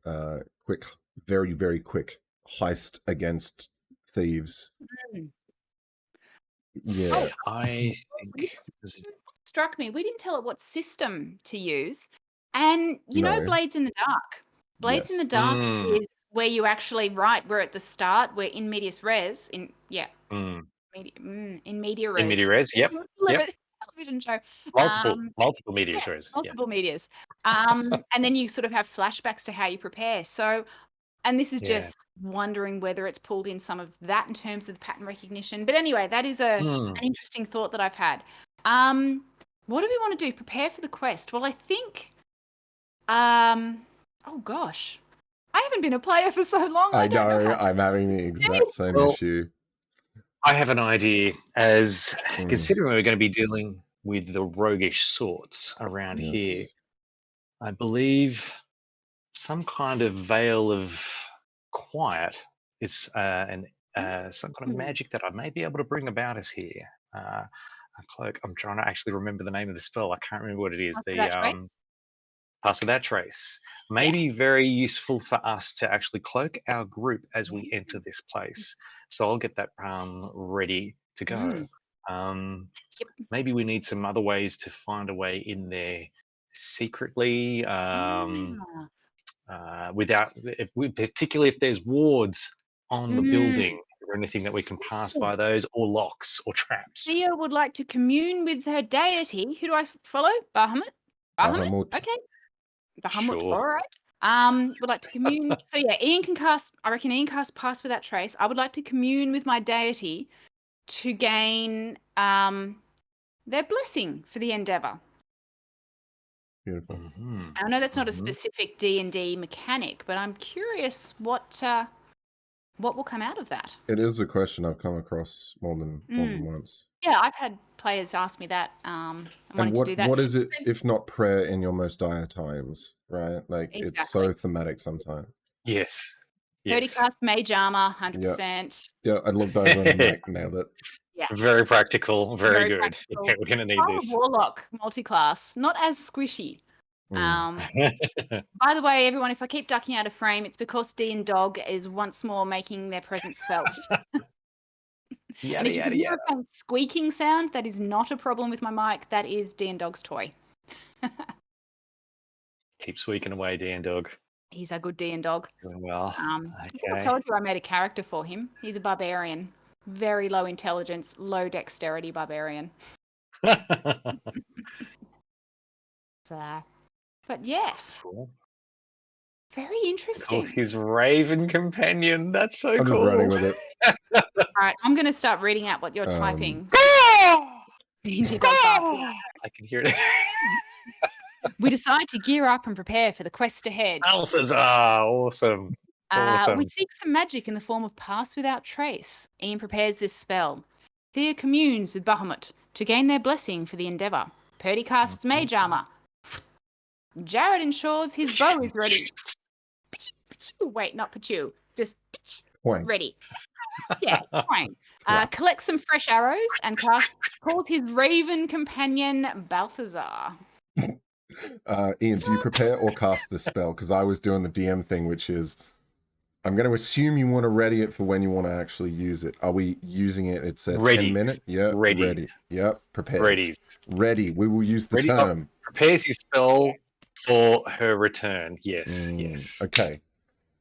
quick, very, very quick heist against thieves? Mm. Yeah. Oh, I think this is- struck me. We didn't tell it what system to use. And No. Blades in the Dark. Blades in Yes. the Dark Mm. is where you actually we're at the start. We're in medias res. In media res. in media res. Yep. Limited television show. Multiple media Yeah, shows. Yes. multiple medias. And then you sort of have flashbacks to how you prepare. So, and this is Yeah. just wondering whether it's pulled in some of that in terms of the pattern recognition. But anyway, that is an interesting thought that I've had. What do we want to do? Prepare for the quest? Well, I think, oh gosh, I haven't been a player for so long. I don't know. I'm having the exact same Well, issue. I have an idea, as Mm. considering we're going to be dealing with the roguish sorts around Yes. here, I believe some kind of veil of quiet is some kind of magic that I may be able to bring about us here. A cloak. I'm trying to actually remember the name of the spell. I can't remember what it is. Pass without trace? Pass without trace. Maybe very useful for us to actually cloak our group as we enter this place. So I'll get that ready to go. Maybe we need some other ways to find a way in there secretly, without, particularly if there's wards on the building or anything that we can pass by those, or locks or traps. Thea would like to commune with her deity. Who do I follow? Bahamut? Bahamut. Okay. Bahamut, Sure. all right. Would like to commune. So yeah, Ian can cast, I reckon Ian casts Pass Without Trace. I would like to commune with my deity to gain their blessing for the endeavor. Beautiful. Mhm. I know that's not a specific D&D mechanic, but I'm curious what will come out of that. It is a question I've come across more than once. Yeah, I've had players ask me that. And To do that. what is it if not prayer in your most dire times, right? Like it's so thematic sometimes. Yes. 30 Yes. cast mage armor, 100%. Yeah, I looked over and like nailed it. Yeah. Very practical. Very good. practical. Yeah, we're going to need Power of this. Warlock multi-class, not as squishy. Mm. By the way, everyone, if I keep ducking out of frame, it's because D and Dog is once more making their presence felt. And if you can hear a faint squeaking sound, that is not a problem with my mic. That is D and Dog's toy. Keep squeaking away, Dan Dog. He's a good D and Dog. Doing well. I think I Okay. told you I made a character for him. He's a barbarian. Very low intelligence, low dexterity barbarian. But yes, Cool. very Calls interesting. his raven companion. That's so I'm cool. just running with it. All right, I'm going to start reading out what you're typing. Ah! D&D Dog bark. I can hear it. We decide to gear up and prepare for the quest ahead. Balthazar, awesome. Awesome. We seek some magic in the form of Pass Without Trace. Ian prepares this spell. Thea communes with Bahamut to gain their blessing for the endeavour. Purdy casts Mage Armor. Jared ensures his bow is ready. Wait, not Pachu. Just Point. ready. Yeah, fine. Collects some fresh arrows and calls his raven companion Balthazar. Ian, do you prepare or cast this spell? Because I was doing the DM thing, which is, I'm going to assume you want to ready it for when you want to actually use it. Are we using it? It's a 10 minute? Yeah, ready. Yep, prepared. Ready. We will use the Ready. term. Prepares his spell for her return. Yes, yes. Okay.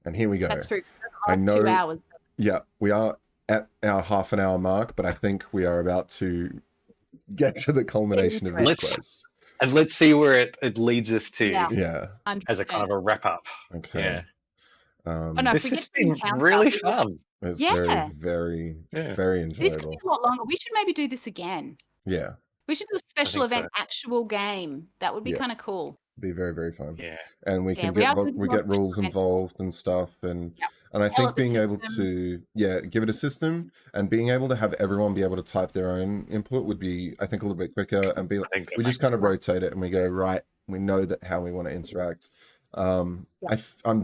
And here we go. That's true. I know. 2 hours. Yeah, we are at our half an hour mark, but I think we are about to get to the culmination of this quest. And let's see where it leads us to. Yeah. 100%. As a kind of a wrap up. Okay. Yeah. No, This has been really fun. It's Yeah. very enjoyable. This could be a lot longer. We should maybe do this again. Yeah, We should do a special think so. event, actual game. That would be Yeah. kind of cool. be very fun. Yeah. And we Yeah, can we get are good we with get rules organization. involved and stuff, and Yep. and I think Develop a being able system. to give it a system and being able to have everyone be able to type their own input would be, I think, a little bit quicker, and be I think that we just makes kind of rotate it and we go, right, we know that how we want to interact. I'm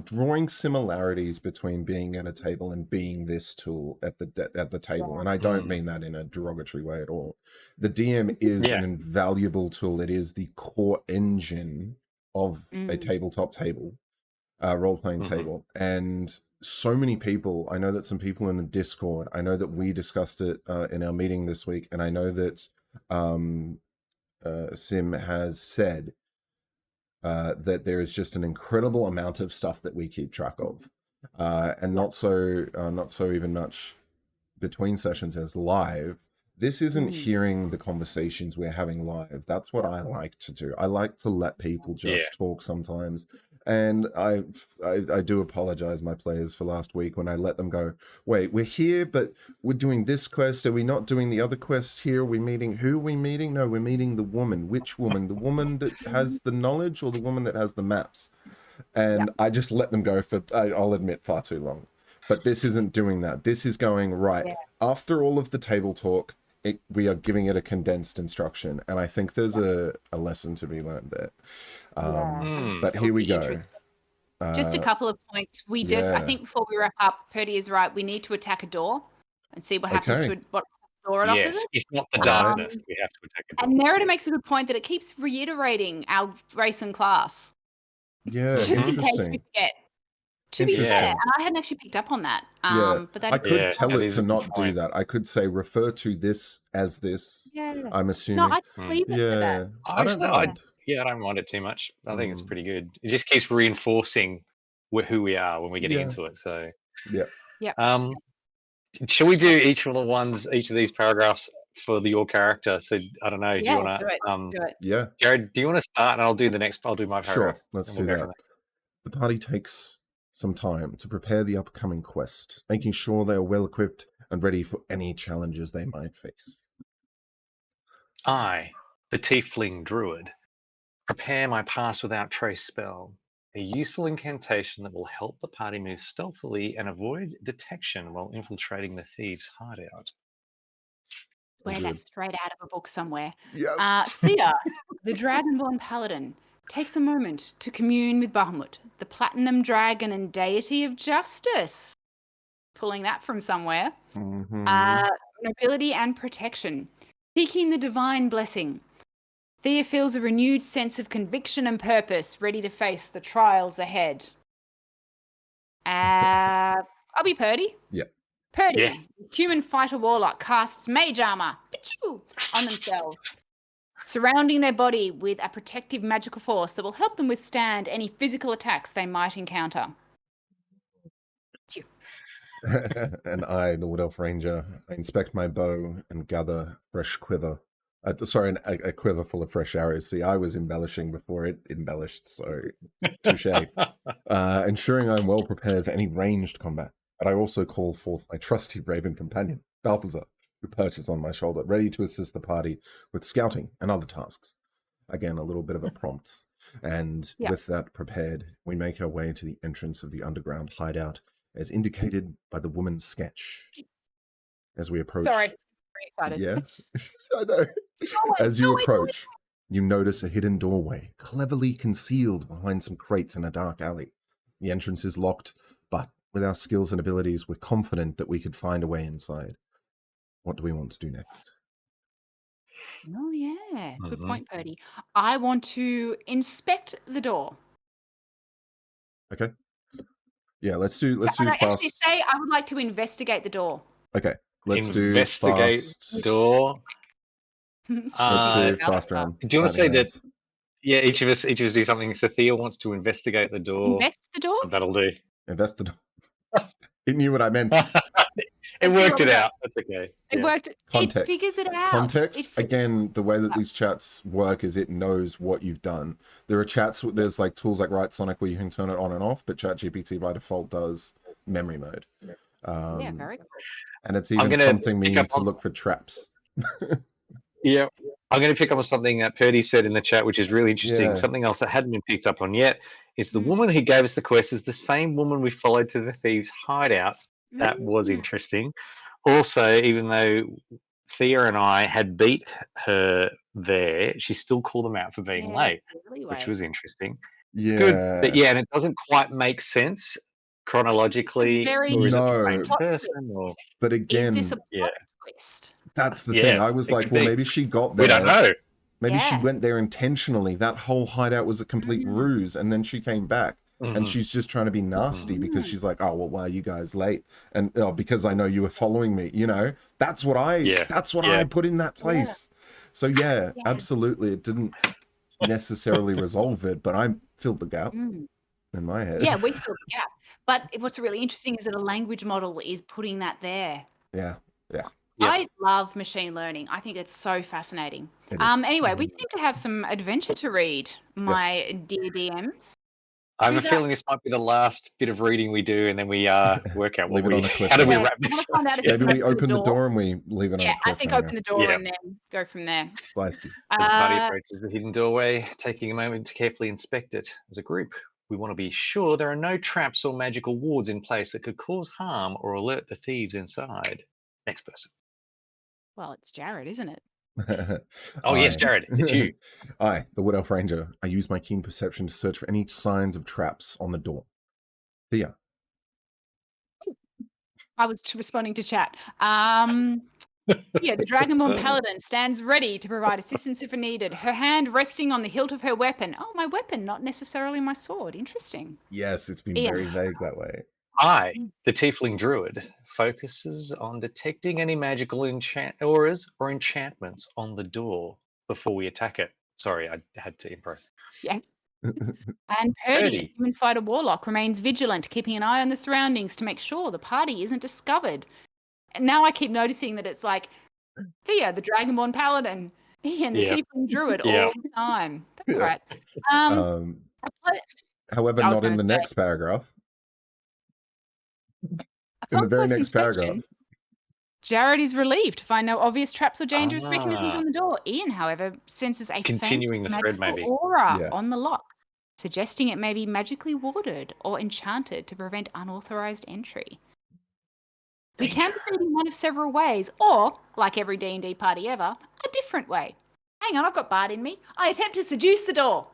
drawing similarities between being at a table and being this tool at the table, and I don't mean that in a derogatory way at all. The DM is Yeah. an invaluable tool. It is the core engine of a tabletop table, role-playing table, and so many people, I know that some people in the Discord, I know that we discussed it in our meeting this week, and I know that Sim has said that there is just an incredible amount of stuff that we keep track of, and not so even much between sessions as live. This isn't hearing the conversations we're having live. That's what I like to do. I like to let people just talk sometimes. And I do apologize, my players, for last week when I let them go, wait, we're here, but we're doing this quest. Are we not doing the other quest here? Are we meeting? Who are we meeting? No, we're meeting the woman. Which woman? The woman that has the knowledge or the woman that has the maps? And I just let them go for, I'll admit, far too long. But this isn't doing that. This is going, right, after all of the table talk, we are giving it a condensed instruction. And I think there's a lesson to be learned there. But here we go. Just a couple of points. I think before we wrap up, Purdy is right. We need to attack a door and see what happens to what door it offers Yes, it. if not the darkness, we have to attack it. And Nerida makes a good point that it keeps reiterating our race and class. Yeah, Just in case we interesting. forget. To be fair, Interesting. and I hadn't actually picked up on that. Yeah, But that I is could tell that it is to a not good do point. that. I could say refer to this as this. Yeah. I'm No, assuming. I leave it for Yeah, that. I don't Actually, mind. I don't mind it too much. I think it's pretty good. It just keeps reinforcing who we are when we're getting into it. So, Yeah. shall we do each of these paragraphs for your character? So, I don't know. Do you want do to? it. Yeah, Jared, do you want to start, and I'll do the next? I'll do my paragraph. sure. Let's and do we'll go that. from The party takes some time to prepare the upcoming quest, making sure they are well equipped and ready for any challenges they might face. I, the Tiefling Druid, prepare my Pass Without Trace spell, a useful incantation that will help the party move stealthily and avoid detection while infiltrating the thieves' hideout. Swear that's straight out of a book somewhere. Yeah. Thea, the Dragonborn Paladin, takes a moment to commune with Bahamut, the Platinum Dragon and Deity of Justice. Pulling that from somewhere. Nobility and protection. Seeking the divine blessing. Thea feels a renewed sense of conviction and purpose, ready to face the trials ahead. I'll be Purdy. Yeah. Purdy, Yeah. human fighter warlock, casts mage armor on themselves, surrounding their body with a protective magical force that will help them withstand any physical attacks they might encounter. It's you. And I, the Wood Elf Ranger, I inspect my bow and gather fresh quiver. Sorry, a quiver full of fresh arrows. See, I was embellishing before it embellished, so touche. Ensuring I'm well prepared for any ranged combat. But I also call forth my trusty raven companion, Balthazar, who perches on my shoulder, ready to assist the party with scouting and other tasks. Again, a little bit of a prompt. And Yeah. with that prepared, we make our way to the entrance of the underground hideout, as indicated by the woman's sketch. As we approach, Sorry, very excited. yeah, I know. As you approach, you notice a hidden doorway, cleverly concealed behind some crates in a dark alley. The entrance is locked, but with our skills and abilities, we're confident that we could find a way inside. What do we want to do next? Oh yeah, good Mhm. point, Purdy. I want to inspect the door. Okay. Yeah, let's do So I actually fast. say I would like to investigate the door. Okay, let's do Investigate fast. door. Let's Uh, do fast round. Do you want to say fighting that? rounds. Yeah, each of us do something. So Thea wants to investigate the door. Invest the door? That'll do. Invest the door. It knew what I meant. It Let's see worked what it we got. out. That's okay. It Yeah. worked. Context. It figures it out. Context, It again, the way that these chats work is it knows what you've done. There are chats, there's like tools like Sonic where you can turn it on and off, but ChatGPT by default does memory mode. yeah, very cool. And it's I'm even gonna prompting me pick up to on- look for traps. Yeah, I'm going to pick up on something that Purdy said in the chat, which is really interesting. Yeah. Something else that hadn't been picked up on yet is the Mm. woman who gave us the quest is the same woman we followed to the thieves' hideout. That was Mm. interesting. Also, even though Thea and I had beat her there, she still called them out for being Yeah, late, really which late. was interesting. Yeah. It's good, but yeah, and it doesn't quite make sense chronologically. very- Or is it the No. same Plot person? twist. Or But Is again, this a plot yeah, twist? that's the Yeah, thing. I was it like, could well, be. maybe she got there. We don't know. Maybe she Yeah. went there intentionally. That whole hideout was a complete Mm. ruse, and then she came back. And Mhm. she's just trying to be nasty because Mm. she's like, oh, well, why are you guys late? And because I know you were following me, that's what I Yeah, I put in that Yeah. place. So yeah, Yeah. absolutely. It didn't necessarily resolve it, but I filled the gap Mm. in my head. Yeah, we filled the gap. But what's really interesting is that a language model is putting that there. Yeah. Yep. I love machine learning. I think it's so fascinating. It is. Anyway, we seem to have some adventure to read, my dear DMs. I have a Who's feeling this might be the last bit of reading we do, and then we work out Leave what it we on a how do we cliffhanger. wrap I this want to up. find out if Yeah. Maybe you we open the door and we leave it on Yeah, a I think cliffhanger. open the door Yeah. and then go from there. Spicy. As the party Uh, approaches the hidden doorway, taking a moment to carefully inspect it. As a group, we want to be sure there are no traps or magical wards in place that could cause harm or alert the thieves inside. Next person. well, it's Jared, isn't it? Oh, yes, I- Jared, it's you. I, the Wood Elf Ranger, I use my keen perception to search for any signs of traps on the door. Thea. I was responding to chat. Yeah, the Dragonborn Paladin stands ready to provide assistance if needed. Her hand resting on the hilt of her weapon. Oh, my weapon, not necessarily my sword. Interesting. Yes, it's been Ian. very vague that way. I, the Tiefling Druid, focuses on detecting any magical auras or enchantments on the door before we attack it. Sorry, I had to improv. And Purdy, Purdy. a human fighter warlock, remains vigilant, keeping an eye on the surroundings to make sure the party isn't discovered. And now I keep noticing that it's like Thea, the Dragonborn Paladin, Ian, the Yeah. Tiefling Druid, Yeah. all the time. That's Yeah. right. However, I was not in gonna the say- next paragraph. In Upon the very close next paragraph. inspection, Jared is relieved to find no obvious traps or dangerous mechanisms Ah. on the door. Ian, however, senses a Continuing faint the thread, magical maybe. aura Yeah. on the lock, suggesting it may be magically warded or enchanted to prevent unauthorized entry. We can proceed in one of several ways, or, like every D&D party ever, a different way. Hang on, I've got Bard in me. I attempt to seduce the door.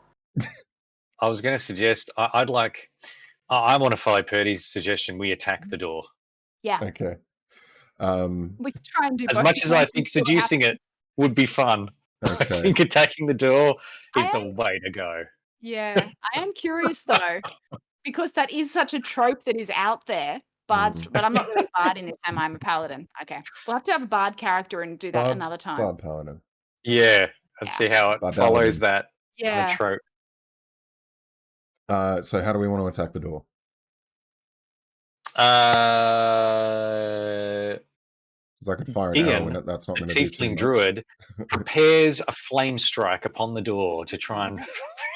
I was going to suggest I want to follow Purdy's suggestion. We attack the door. Yeah, Okay. we could try and do As both much at as I once and think see what seducing happens. it would be fun, I Okay. think attacking the door is I the way to go. Yeah, I am curious though, because that is such a trope that is out there. Bards, but I'm not really a bard in this, am I? I'm a paladin. Okay, we'll have to have a bard character and do that Bard- another time. Bard Paladin. Yeah, and Yeah. see how it Barbarian. follows that kind Yeah, of trope. So how do we want to attack the door? Because I could fire an arrow Ian, in it. That's not the going to do too Tiefling much. Druid, prepares a flame strike upon the door to try and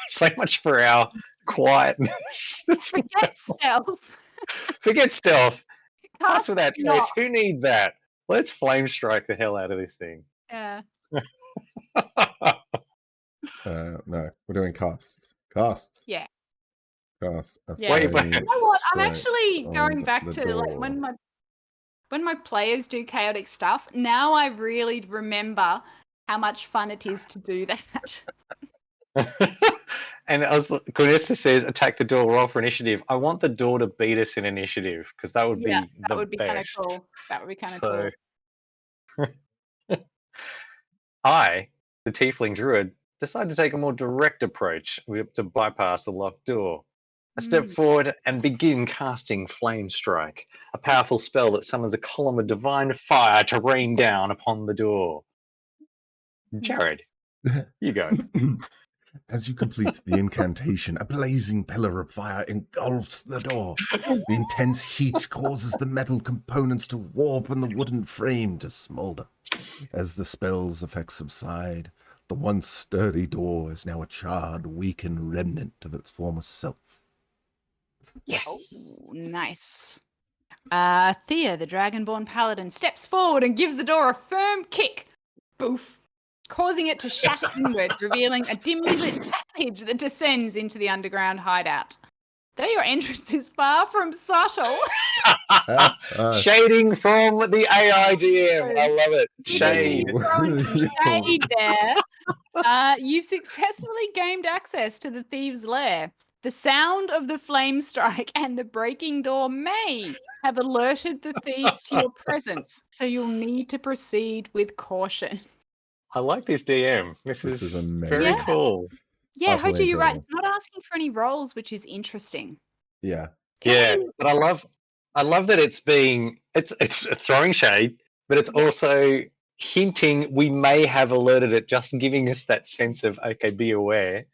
so much for our quietness. forget stealth. Forget stealth. Pass Cast without trace. not. Who needs that? Let's flame strike the hell out of this thing. Yeah, No, we're doing casts. Casts. Yeah. Casts. A Yeah. Wait, flame but- You know what? I'm strike actually going on back the to like door. when my players do chaotic stuff. Now I really remember how much fun it is to do that. And as Cornesta says, attack the door, roll for initiative. I want the door to beat us in initiative because that would Yeah, be that the would be kind of best. cool. That would be kind of So, cool. I, the Tiefling Druid, decided to take a more direct approach to bypass the locked door. I step Mm. forward and begin casting Flame Strike, a powerful spell that summons a column of divine fire to rain down upon the door. Jared, you go. As you complete the incantation, a blazing pillar of fire engulfs the door. The intense heat causes the metal components to warp and the wooden frame to smolder. As the spell's effects subside, the once sturdy door is now a charred, weakened remnant of its former self. Yes. Oh, nice. Thea, the Dragonborn Paladin, steps forward and gives the door a firm kick. Boof. Causing it to shatter inward, revealing a dimly lit passage that descends into the underground hideout. Though your entrance is far from subtle, Shading from the AI DM. I love it. Shade. throwing some shade there. You've successfully gained access to the thieves' lair. The sound of the flame strike and the breaking door may have alerted the thieves to your presence, so you'll need to proceed with caution. I like this DM. This This is is amazing. very Yeah. cool. Yeah, Utterly Hojo, you're right. adorable. It's not asking for any rolls, which is interesting. Yeah. Yeah, Can but I love that it's throwing shade, but it's also hinting we may have alerted it, just giving us that sense of okay, be aware.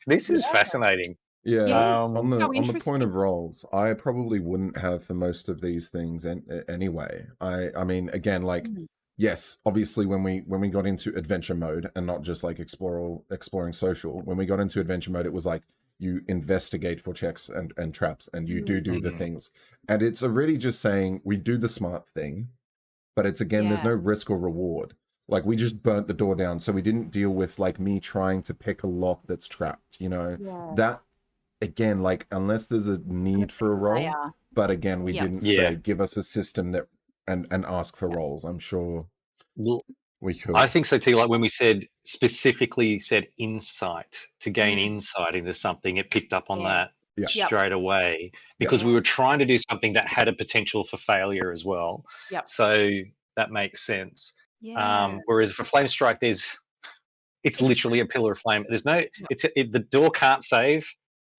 This is Yeah. fascinating. Yeah. Yeah. On Um, the How on the point interesting. of roles, I probably wouldn't have for most of these things anyway. I mean, again, like Mm. yes, obviously when we got into adventure mode and not just like exploring social, when we got into adventure mode, it was like you investigate for checks and traps, and you do the Mhm. things, and it's already just saying we do the smart thing, but it's again there's Yeah. no risk or reward. Like we just burnt the door down, so we didn't deal with like me trying to pick a lock that's trapped. You know Yeah. that again, like unless there's a need for a role, Player. but again we Yep. didn't Yeah. say give us a system that and ask for roles. I'm sure well, we could. I think so too. Like when we specifically said insight to gain Mm. insight into something, it picked up on Yeah. that Yeah. Yep. straight away because we Yeah. were trying to do something that had a potential for failure as well. Yep. So that makes sense. Yeah. Whereas for Flame Strike, it's literally a pillar of flame. There's no, the door can't save.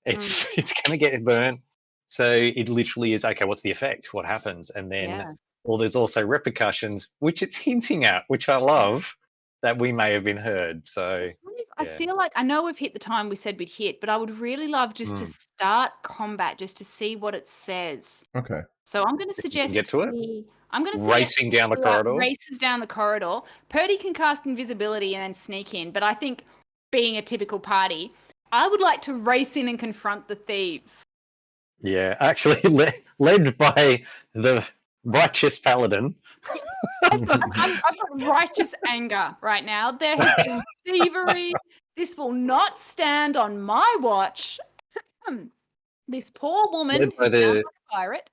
It's going to get burnt. So it literally is okay. What's the effect? What happens? And then, Yeah. well, there's also repercussions, which it's hinting at, which I love that we may have been heard. So I yeah. feel like I know we've hit the time we said we'd hit, but I would really love just to start combat just to see what it says. Okay. So I'm going to If you can suggest get to it. I'm going to suggest Racing down the we do corridor. races down the corridor. Purdy can cast invisibility and then sneak in, but I think being a typical party, I would like to race in and confront the thieves. Yeah, actually led by the righteous paladin. I've got righteous anger right now. There has been thievery. This will not stand on my watch. This poor woman Led by who sounds like a pirate.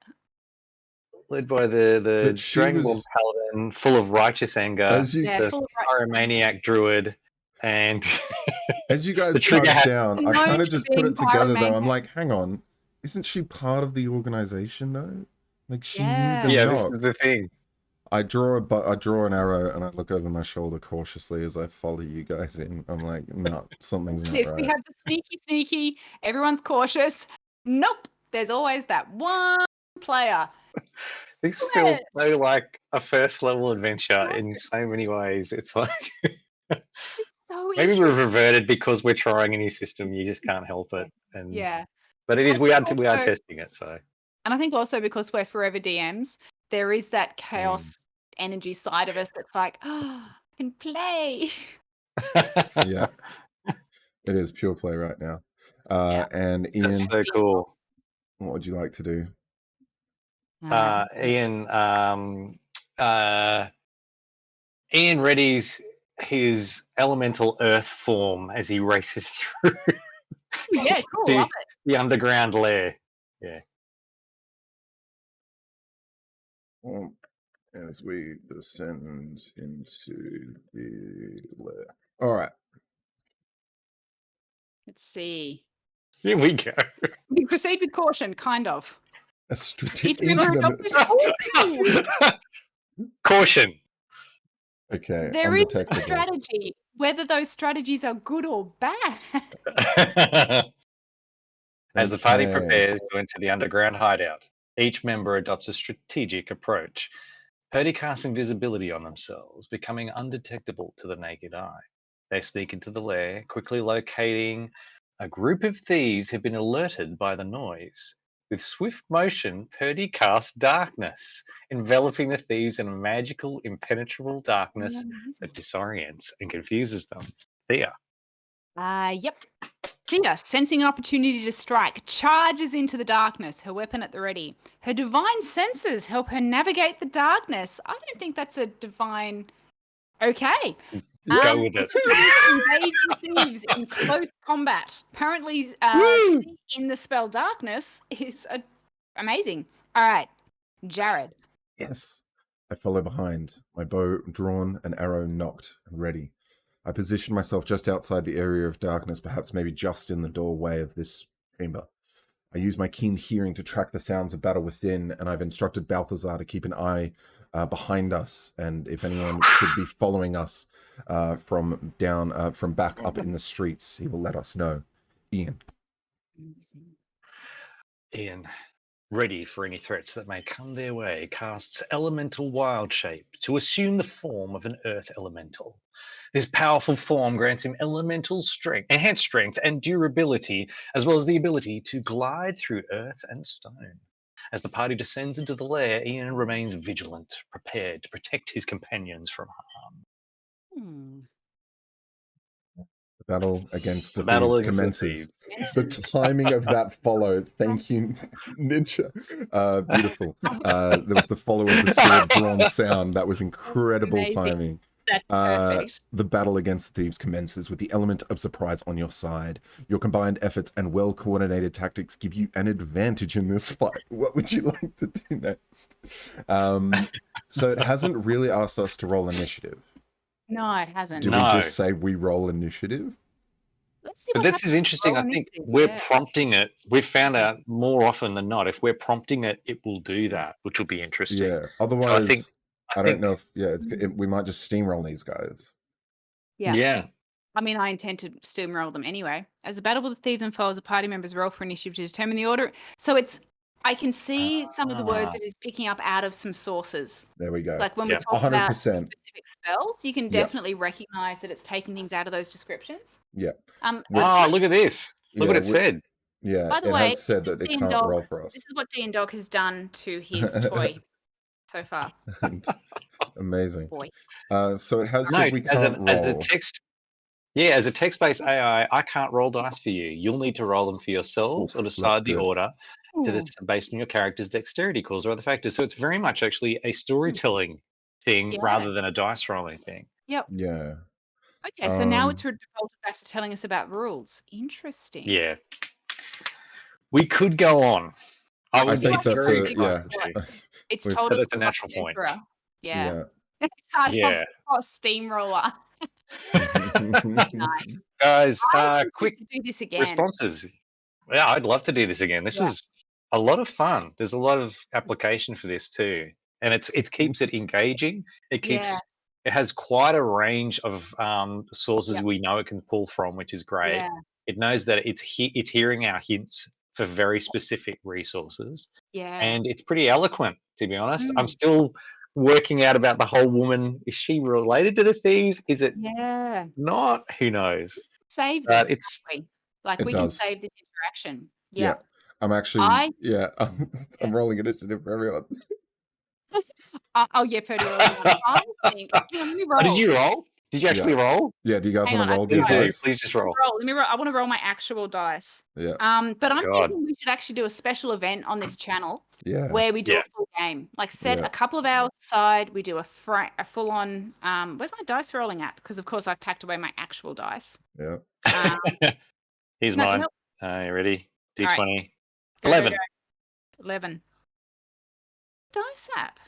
Led by the But she Dragonborn was- paladin, full of righteous anger, As you Yeah, the full of righteous anger. pyromaniac druid, and as you guys The trigger touched had- down, I known kind of to just be put it together though. I'm pyromaniac. like, hang on, isn't she part of the organization though? Like she Yeah. knew the yeah, knock. this is the thing. I draw an arrow and I look over my shoulder cautiously as I follow you guys in. I'm like, no, something's not Yes, we right. have the sneaky. Everyone's cautious. Nope. There's always that one player. This Yeah. feels so like a first level adventure in so many ways. It's like So maybe interesting. we've reverted because we're trying a new system. You just can't help it. And Yeah. but it is I we are think we are also- testing it. So And I think also because we're forever DMs, there is that chaos energy side of us that's like, oh, I can play. Yeah, it is pure play right now. And Ian, That's so cool. what would you like to do? Ian Ian readies his elemental earth form as he races through Yeah, cool. To Love it. the underground lair. Yeah. Well, as we descend into the lair. All right. Let's see. Here we go. We proceed with caution, kind of. A strategic. Each member adopts Caution. Okay. There is a undetectable. strategy. Whether those strategies are good or bad. As the party Okay. prepares to enter the underground hideout, each member adopts a strategic approach. Purdy casts invisibility on themselves, becoming undetectable to the naked eye. They sneak into the lair, quickly locating a group of thieves who've been alerted by the noise. With swift motion, Purdy casts darkness, enveloping the thieves in a magical, impenetrable darkness that disorients and confuses them. Thea. Yep. Thea, sensing an opportunity to strike, charges into the darkness, her weapon at the ready. Her divine senses help her navigate the darkness. I don't think that's a divine. Okay. Go with it. Engage the thieves in close combat. Apparently, in the spell darkness is amazing. All right, Jared. Yes. I follow behind, my bow drawn, an arrow nocked and ready. I position myself just outside the area of darkness, perhaps maybe just in the doorway of this chamber. I use my keen hearing to track the sounds of battle within, and I've instructed Balthazar to keep an eye behind us, and if anyone should be following us from back up in the streets, he will let us know. Ian. Ian, ready for any threats that may come their way, casts Elemental Wild Shape to assume the form of an Earth Elemental. This powerful form grants him elemental strength, enhanced strength and durability, as well as the ability to glide through earth and stone. As the party descends into the lair, Ian remains vigilant, prepared to protect his companions from harm. The battle against the battle thieves against the commences. thieves. The timing of that followed. Thank you, Ninja. Beautiful. There was the follow of the sword drawn sound. That was incredible Amazing. timing. That's perfect. The battle against the thieves commences with the element of surprise on your side. Your combined efforts and well-coordinated tactics give you an advantage in this fight. What would you like to do next? So it hasn't really asked us to roll initiative. No, it hasn't. Do we just say we roll initiative? Let's see But what this is happens. interesting. Roll I think initiative, we're yeah. prompting it. We've found out more often than not, if we're prompting it, it will do that, which will be interesting. Yeah. Otherwise, So I think I don't know if we might just steamroll these guys. Yeah. I mean, I intend to steamroll them anyway. As the battle with the thieves unfolds, the party members roll for initiative to determine the order. So I can see some of the words that it's picking up out of some sources. There we go. Like when we talk about 100%. specific spells, you can definitely recognize that it's taking things out of those descriptions. Yeah. look at this. Look what it said. Yeah. By the it way, has said this that it is can't D&D roll for us. This is what D&Dog has done to his toy so far. Amazing. Boy. So it has said we can't roll. As a text-based AI, I can't roll dice for you. You'll need to roll them for yourselves or decide the order based on your character's dexterity calls or other factors. So it's very much actually a storytelling thing rather than a dice rolling thing. Yep. Yeah. Okay, so now it's defaulted back to telling us about rules. Interesting. Yeah. We could go on. I think that's It's told us that's a natural point. Yeah. It's hard to steamroller. Nice. Guys, quick do this again. responses. Yeah, I'd love to do this again. This is a lot of fun. There's a lot of application for this too. And it keeps it engaging. It has quite a range of sources we know it can pull from, which is great. Yeah. It knows that it's hearing our hints for very specific resources. Yeah. And it's pretty eloquent, to be honest. I'm still working out about the whole woman. Is she related to the thieves? Is it not? Who knows? Save this. We can does. save this interaction. Yeah. I'm actually I'm rolling initiative for everyone. Purdy. Did you roll? Did you actually roll? Yeah, do you guys want to roll? Please just roll. Let me roll. I want to roll my actual dice. Yeah. But I'm thinking we should actually do a special event on this channel where we do a full game. Like set a couple of hours aside, we do a full on where's my dice rolling at? Because of course I've packed away my actual dice. Yeah. Here's mine. You ready? All right. D20. Go, 11. go, go. 11. Dice app.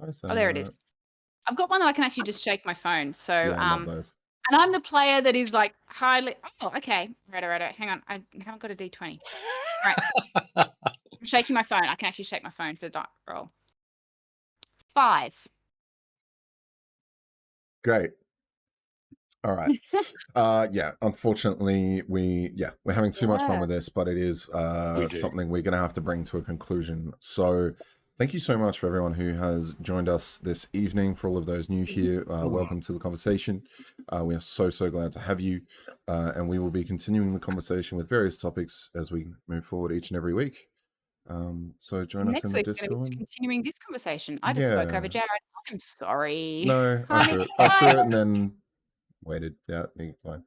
Nice, Oh, there it is. I've got one that I can actually just shake my phone. So, Yeah, I love those. and I'm the player that is like highly. Oh, okay. Right. Hang on. I haven't got a D20. Right. I'm shaking my phone. I can actually shake my phone for the die roll. 5. Great. All right. Yeah, unfortunately, we're having too much fun with this, but it is We do. something we're going to have to bring to a conclusion. So thank you so much for everyone who has joined us this evening. For all of those new here, welcome to the conversation. We are so glad to have you. And we will be continuing the conversation with various topics as we move forward each and every week. So join us in Next the week, we're going Discord. to be continuing this conversation. I just spoke over Yeah. Jared. I'm sorry. No, I Honey, threw it and then waited. Yeah, fine.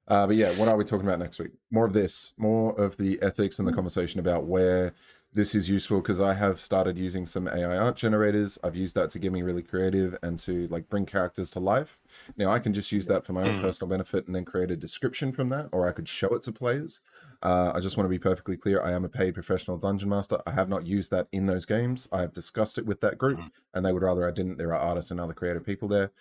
But yeah, what are we talking about next week? More of this, more of the ethics and the conversation about where this is useful, because I have started using some AI art generators. I've used that to get me really creative and to like bring characters to life. Now I can just use that for my own personal benefit and then create a description from that, or I could show it to players. I just want to be perfectly clear. I am a paid professional dungeon master. I have not used that in those games. I have discussed it with that group and they would rather I didn't. There are artists and other creative people there.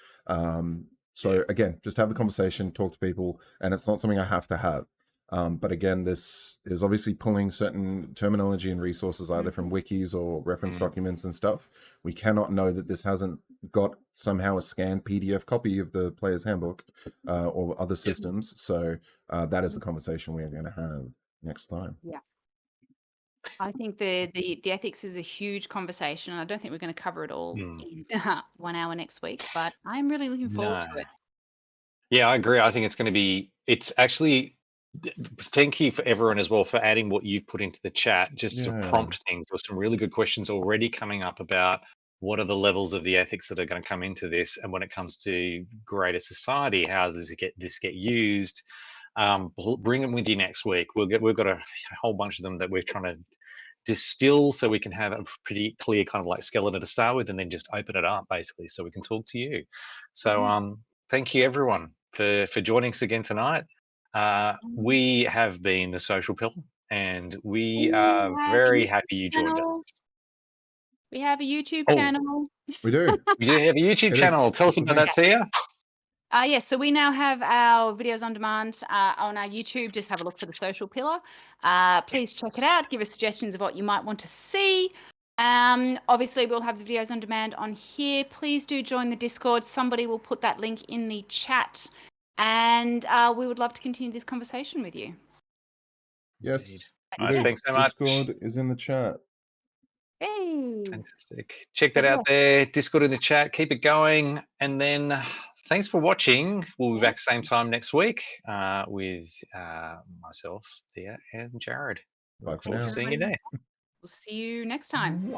So again, just have the conversation, talk to people, and it's not something I have to have. But again, this is obviously pulling certain terminology and resources either from wikis or reference documents and stuff. We cannot know that this hasn't got somehow a scanned PDF copy of the player's handbook or other systems. So that is the conversation we are going to have next time. Yeah. I think the ethics is a huge conversation. I don't think we're going to cover it all in 1 hour next week, but I'm really looking forward to it. Yeah, I agree. I think it's going to be, it's actually, thank you for everyone as well for adding what you've put into the chat, just to prompt things. There were some really good questions already coming up about what are the levels of the ethics that are going to come into this, and when it comes to greater society, how does this get used? Bring them with you next week. We've got a whole bunch of them that we're trying to distill so we can have a pretty clear kind of like skeleton to start with, and then just open it up basically so we can talk to you. So thank you everyone for joining us again tonight. We have been the Social Pillar, and we are very happy you joined us. We have a YouTube channel. We do. We do have a YouTube channel. Tell us about that, Thea. Yes, so we now have our videos on demand on our YouTube. Just have a look for the Social Pillar. Please check it out. Give us suggestions of what you might want to see. Obviously, we'll have the videos on demand on here. Please do join the Discord. Somebody will put that link in the chat. And we would love to continue this conversation with you. Yes. Nice. Thanks so much. Discord is in the chat. Hey. Fantastic. Check that out there. Discord in the chat. Keep it going. And then thanks for watching. We'll be back same time next week with myself, Thea, and Jared. Bye for Look forward now. to seeing you there. We'll see you next time.